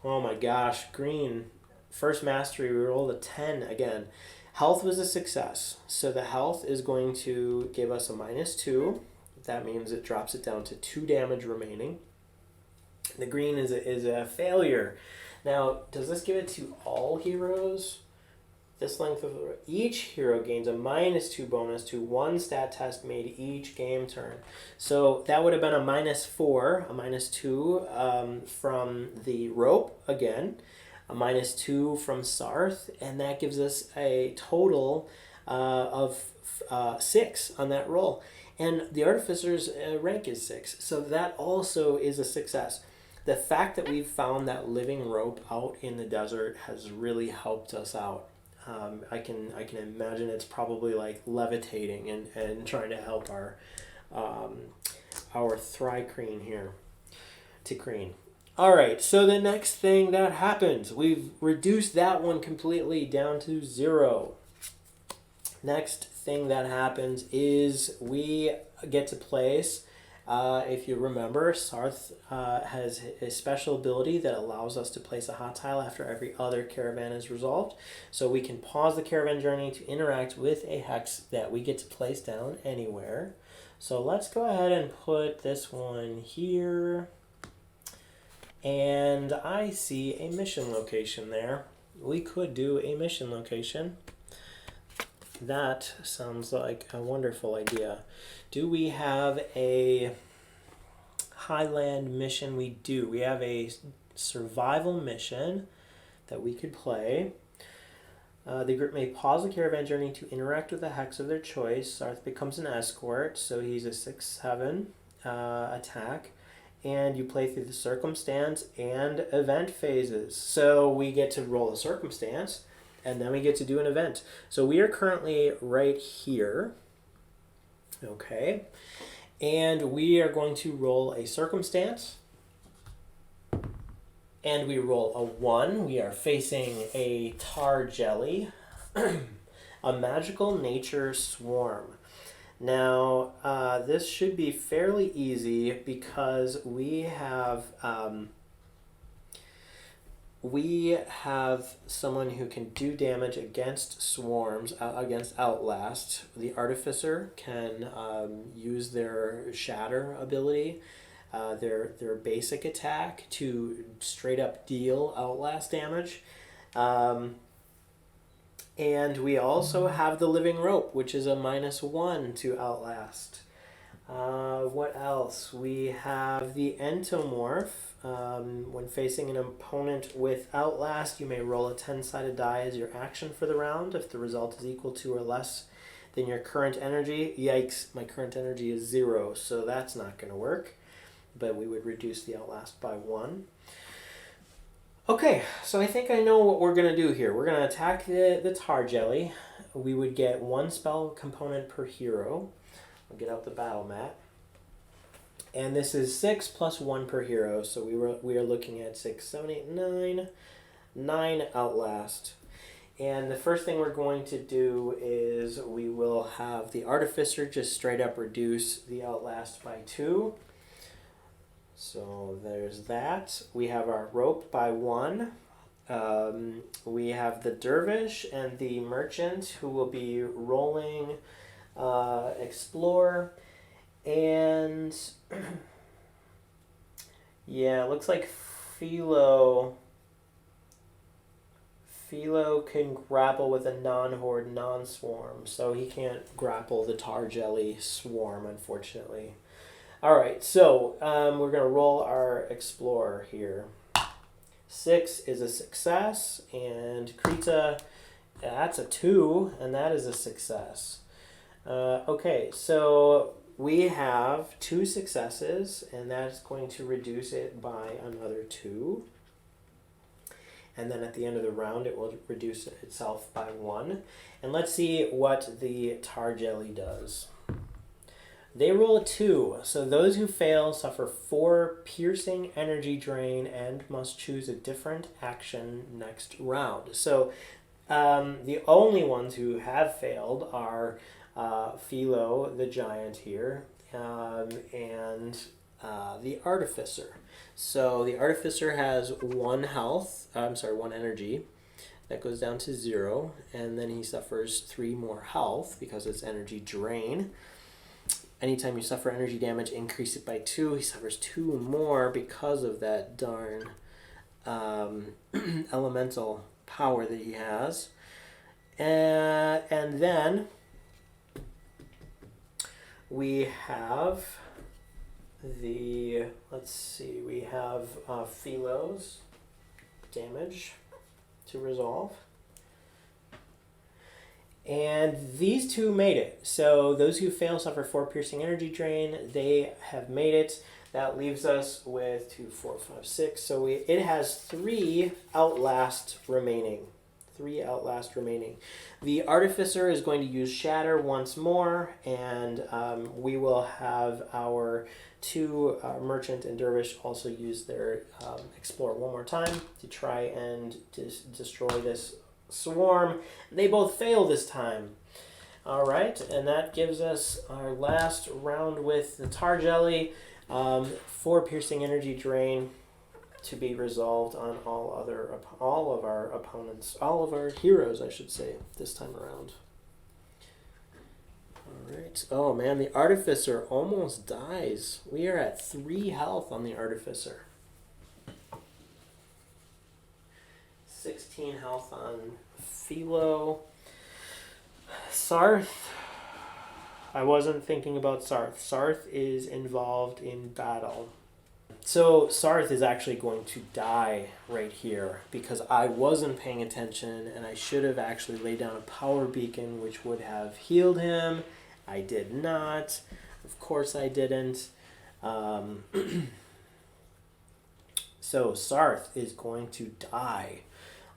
Oh my gosh, green, First Mastery, we rolled a 10 again. Health was a success. So the Health is going to give us a -2. That means it drops it down to 2 damage remaining. The green is a failure. Now, does this give it to all heroes? This length of each hero gains a -2 bonus to 1 stat test made each game turn. So that would have been a -4, a -2 from the rope again, a -2 from Sarth, and that gives us a total of 6 on that roll. And the Artificer's rank is 6, so that also is a success. The fact that we've found that living rope out in the desert has really helped us out. I can imagine it's probably like levitating and trying to help our Thry-Kreen here to Kreen. All right, so the next thing that happens, we've reduced that one completely down to 0. Next thing that happens is we get to place, if you remember, Sarth has a special ability that allows us to place a hot tile after every other caravan is resolved. So we can pause the caravan journey to interact with a hex that we get to place down anywhere. So let's go ahead and put this one here. And I see a mission location there. We could do a mission location. That sounds like a wonderful idea. Do we have a Highland mission? We do. We have a survival mission that we could play. The group may pause the caravan journey to interact with a hex of their choice. Sarth becomes an escort, so he's a 6/7 attack. And you play through the circumstance and event phases. So we get to roll a circumstance, and then we get to do an event. So we are currently right here. Okay. And we are going to roll a circumstance. And we roll a 1. We are facing a tar jelly. A magical nature swarm. Now, this should be fairly easy because we have someone who can do damage against swarms, against Outlast. The Artificer can use their Shatter ability, their basic attack, to straight up deal Outlast damage. And we also have the Living Rope, which is a -1 to Outlast. What else? We have the Entomorph. When facing an opponent with Outlast, you may roll a 10-sided die as your action for the round. If the result is equal to or less than your current energy, yikes, my current energy is 0, so that's not going to work. But we would reduce the Outlast by 1. Okay, so I think I know what we're going to do here. We're going to attack the tar jelly. We would get 1 spell component per hero. I'll get out the battle mat. And this is 6 plus 1 per hero, so we are looking at 6, 7, 8, 9 Outlast. And the first thing we're going to do is we will have the Artificer just straight up reduce the Outlast by 2. So there's that. We have our rope by 1. We have the Dervish and the Merchant who will be rolling Explore. And yeah, it looks like Philo can grapple with a non-horde, non-swarm, so he can't grapple the tar jelly swarm, unfortunately. All right, so we're going to roll our Explorer here. 6 is a success, and Krita, that's a 2, and that is a success. Okay, so we have 2 successes, and that's going to reduce it by another 2. And then at the end of the round, it will reduce itself by 1. And let's see what the tar jelly does. They roll a 2, so those who fail suffer 4 piercing energy drain and must choose a different action next round. So the only ones who have failed are Philo, the giant here, and the Artificer. So the Artificer has 1 health, 1 energy. That goes down to 0, and then he suffers 3 more health because it's energy drain. Anytime you suffer energy damage, increase it by 2. He suffers 2 more because of that darn elemental power that he has. And then we have we have Philo's damage to resolve. And these 2 made it. So those who fail suffer 4 piercing energy drain. They have made it. That leaves us with 2, 4, 5, 6. So it has 3 Outlast remaining. 3 Outlast remaining. The Artificer is going to use Shatter once more, and we will have our 2 Merchant and Dervish also use their Explore one more time to try and destroy this swarm. They both fail this time. All right, and that gives us our last round with the Tar Jelly. 4 piercing energy drain to be resolved on all of our opponents, all of our heroes, I should say, this time around. All right. Oh man, the Artificer almost dies. We are at 3 health on the Artificer. 16 health on Philo. Sarth. I wasn't thinking about Sarth. Sarth is involved in battle. So Sarth is actually going to die right here because I wasn't paying attention and I should have actually laid down a power beacon which would have healed him. I did not. Of course I didn't. So Sarth is going to die.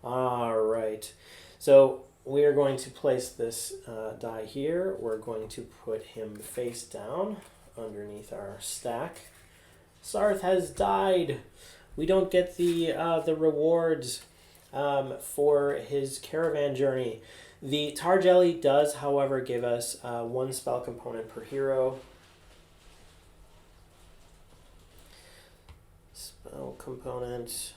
All right. So we are going to place this die here. We're going to put him face down underneath our stack. Sarth has died. We don't get the rewards for his caravan journey. The Tar Jelly does, however, give us 1 spell component per hero. Spell component.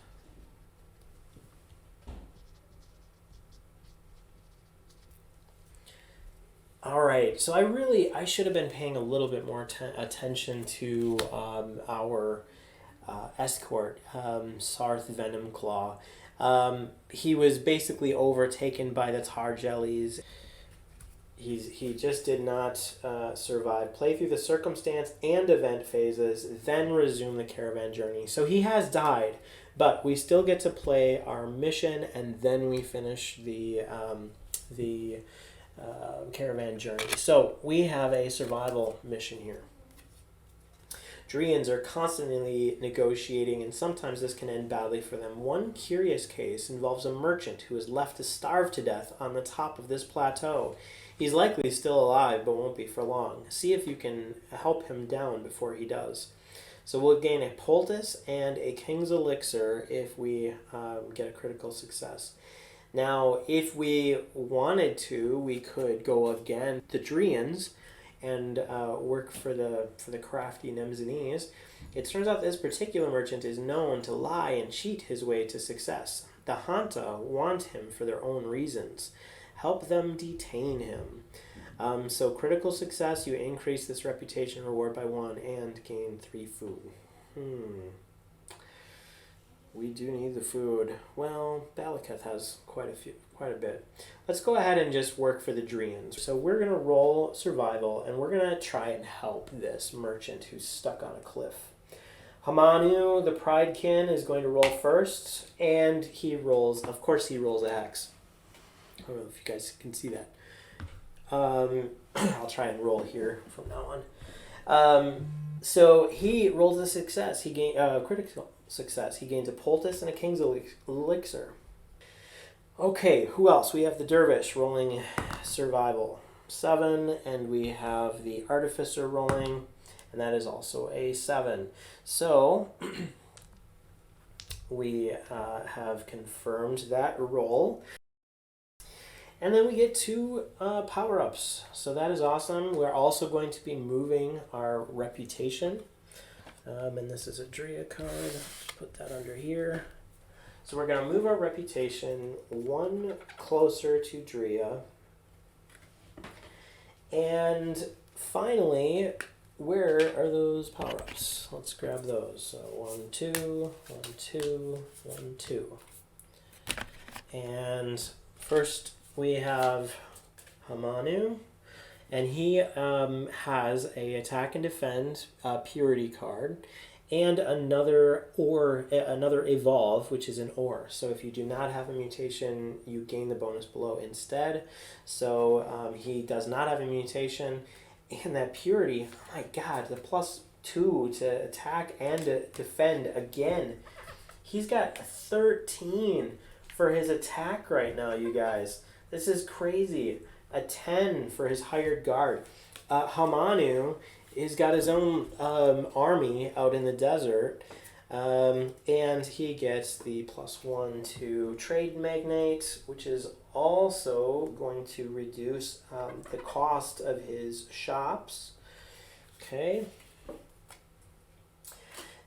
All right, so I should have been paying a little bit more attention to our escort, Sarth Venomclaw. He was basically overtaken by the Tar Jellies. He just did not survive. Play through the circumstance and event phases, then resume the caravan journey. So he has died, but we still get to play our mission, and then we finish the caravan journey. So we have a survival mission here. Dreans are constantly negotiating, and sometimes this can end badly for them. One curious case involves a merchant who is left to starve to death on the top of this plateau. He's likely still alive, but won't be for long. See if you can help him down before he does. So we'll gain a poultice and a King's Elixir if we get a critical success. Now, if we wanted to, we could go again the Dreans and work for the crafty Nemzanese. It turns out this particular merchant is known to lie and cheat his way to success. The Hanta want him for their own reasons. Help them detain him. So critical success, you increase this reputation reward by 1 and gain 3 food. We do need the food. Well, Balaketh has quite a bit. Let's go ahead and just work for the Dreans. So we're going to roll survival, and we're going to try and help this merchant who's stuck on a cliff. Hamanu, the Pridekin, is going to roll first, and of course he rolls a hex. I don't know if you guys can see that. I'll try and roll here from now on. So he rolls a success. He gains critical success. He gains a poultice and a King's Elixir. Okay, who else? We have the Dervish rolling survival. 7, and we have the Artificer rolling, and that is also a 7. So we have confirmed that roll. And then we get 2 power-ups. So that is awesome. We're also going to be moving our reputation. And this is a Drea card. Just put that under here. So we're going to move our reputation 1 closer to Drea. And finally, where are those power-ups? Let's grab those. So 1, 2, 1, 2, 1, 2. And first we have Hamanu, and he has a attack and defend purity card, and another evolve, which is an ore. So if you do not have a mutation, you gain the bonus below instead. So he does not have a mutation, and that purity, oh my god, the +2 to attack and to defend again. He's got 13 for his attack right now, you guys. This is crazy. A 10 for his hired guard. Hamanu has got his own army out in the desert, and he gets the +1 to trade magnate, which is also going to reduce the cost of his shops. Okay.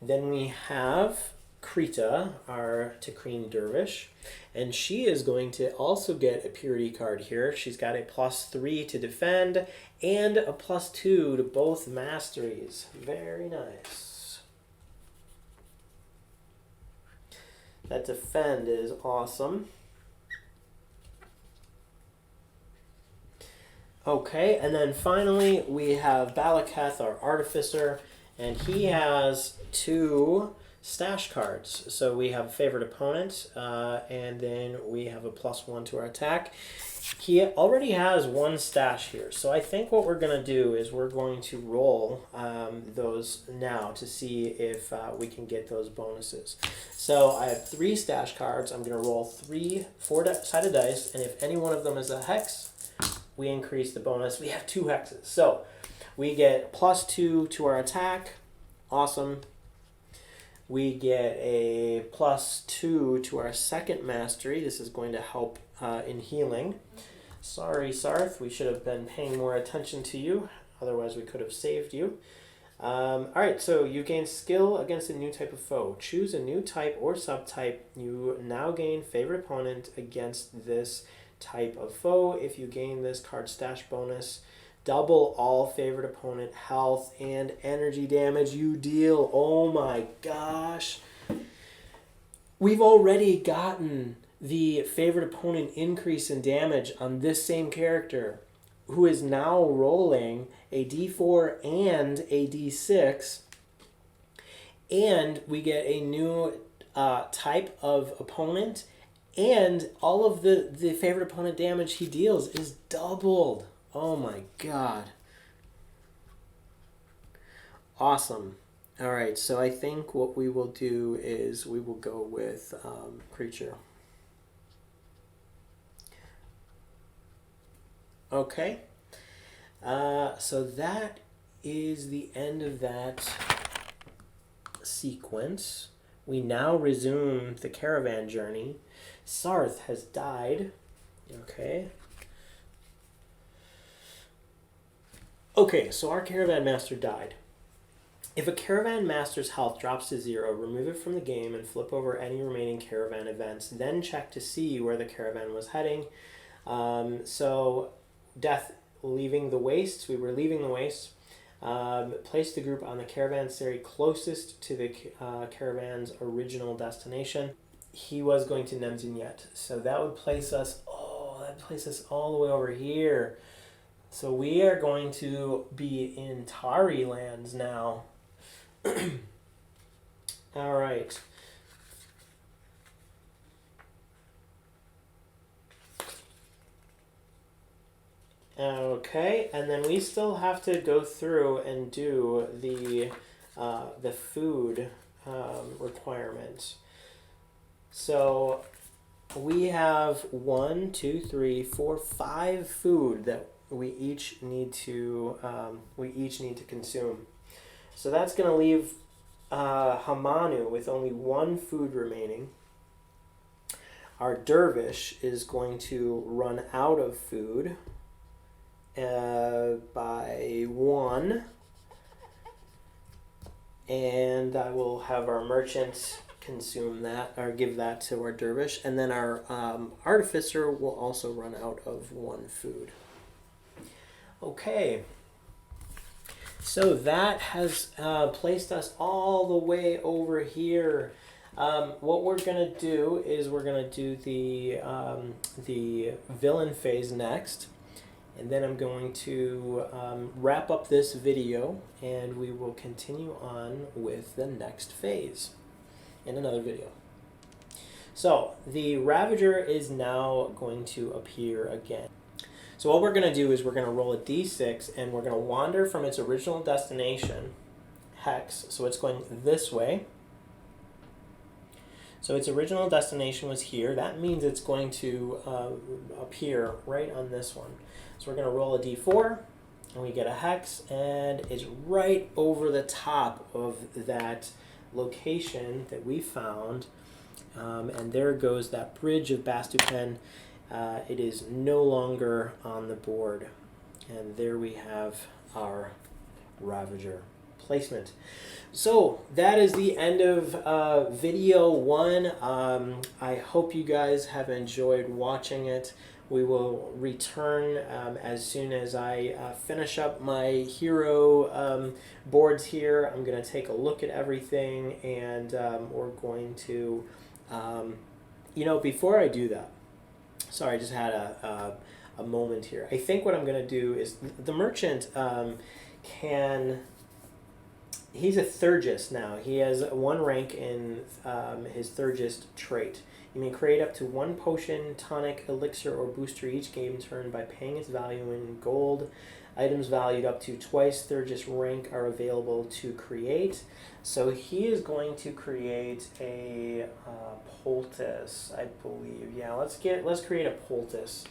Then we have Krita, our Takreen Dervish, and she is going to also get a purity card here. She's got a +3 to defend and a +2 to both masteries. Very nice. That defend is awesome. Okay, and then finally we have Balaketh, our Artificer, and he has 2 stash cards. So we have favorite opponent, and then we have a +1 to our attack. He already has 1 stash here, so I think what we're going to do is we're going to roll those now to see if we can get those bonuses. So I have 3 stash cards. I'm going to roll 3 4-sided dice, and if any one of them is a hex, we increase the bonus. We have 2 hexes, so we get +2 to our attack. Awesome. We get a +2 to our second mastery. This is going to help in healing. Sorry, Sarth, we should have been paying more attention to you. Otherwise, we could have saved you. All right, so you gain skill against a new type of foe. Choose a new type or subtype. You now gain favorite opponent against this type of foe. If you gain this card stash bonus, double all favorite opponent health and energy damage you deal. Oh my gosh. We've already gotten the favorite opponent increase in damage on this same character, who is now rolling a d4 and a d6. And we get a new type of opponent, and all of the favorite opponent damage he deals is doubled. Oh my god. Awesome. All right, so I think what we will do is we will go with creature. Okay. So that is the end of that sequence. We now resume the caravan journey. Sarth has died. Okay. Okay, so our caravan master died. If a caravan master's health drops to 0, remove it from the game and flip over any remaining caravan events. Then check to see where the caravan was heading. So, death leaving the wastes. We were leaving the wastes. Place the group on the caravanserai closest to the caravan's original destination. He was going to Nemzinyet, so that would place us. Oh, that places us all the way over here. So we are going to be in Tari lands now. All right. Okay, and then we still have to go through and do the food requirement. So we have 1, 2, 3, 4, 5 food that we each need to consume. So that's going to leave Hamanu with only 1 food remaining. Our Dervish is going to run out of food by 1. And I will have our merchant consume that, or give that to our Dervish. And then our Artificer will also run out of 1 food. Okay. So that has placed us all the way over here. What we're going to do is we're going to do the villain phase next. And then I'm going to wrap up this video, and we will continue on with the next phase in another video. So the Ravager is now going to appear again. So what we're going to do is we're going to roll a d6, and we're going to wander from its original destination, Hex. So it's going this way. So its original destination was here. That means it's going to appear right on this one. So we're going to roll a d4, and we get a hex, and it's right over the top of that location that we found. And there goes that bridge of Bastupen. It is no longer on the board. And there we have our Ravager placement. So that is the end of video 1. I hope you guys have enjoyed watching it. We will return as soon as I finish up my hero boards here. I'm going to take a look at everything, and we're going to, before I do that, sorry, I just had a moment here. I think what I'm going to do is the merchant he's a Thurgist now. He has 1 rank in his Thurgist trait. You may create up to 1 potion, tonic, elixir, or booster each game turn by paying its value in gold. Items valued up to twice Thurgist rank are available to create. So he is going to create a poultice, I believe. Yeah, let's create a poultice.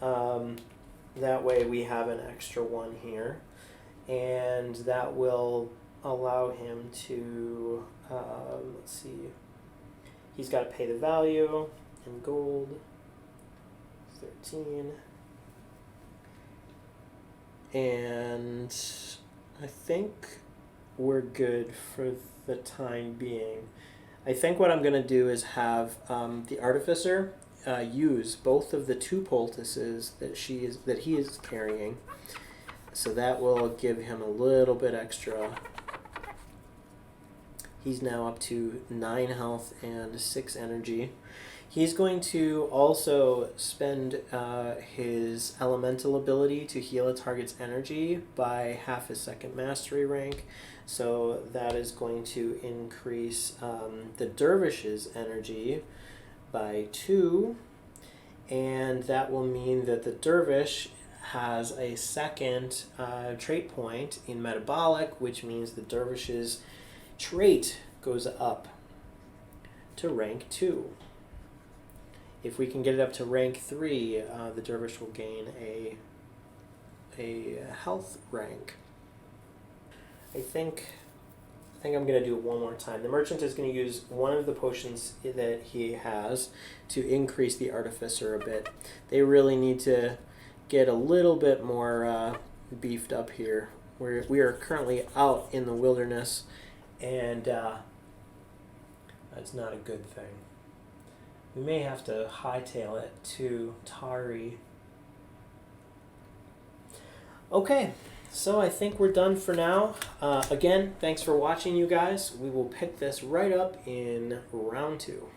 That way we have an extra 1 here, and that will allow him to let's see. He's got to pay the value in gold, 13. And I think we're good for the time being. I think what I'm going to do is have the Artificer use both of the 2 poultices that he is carrying. So that will give him a little bit extra. He's now up to 9 health and 6 energy. He's going to also spend his elemental ability to heal a target's energy by half his 2nd mastery rank. So that is going to increase the Dervish's energy by 2. And that will mean that the Dervish has a 2nd trait point in Metabolic, which means the Dervish's trait goes up to rank 2. If we can get it up to rank 3, the Dervish will gain a health rank. I think I'm going to do it one more time. The merchant is going to use one of the potions that he has to increase the Artificer a bit. They really need to get a little bit more beefed up here. We are currently out in the wilderness, and that's not a good thing. We may have to hightail it to Tari. Okay, so I think we're done for now. Again, thanks for watching, you guys. We will pick this right up in round 2.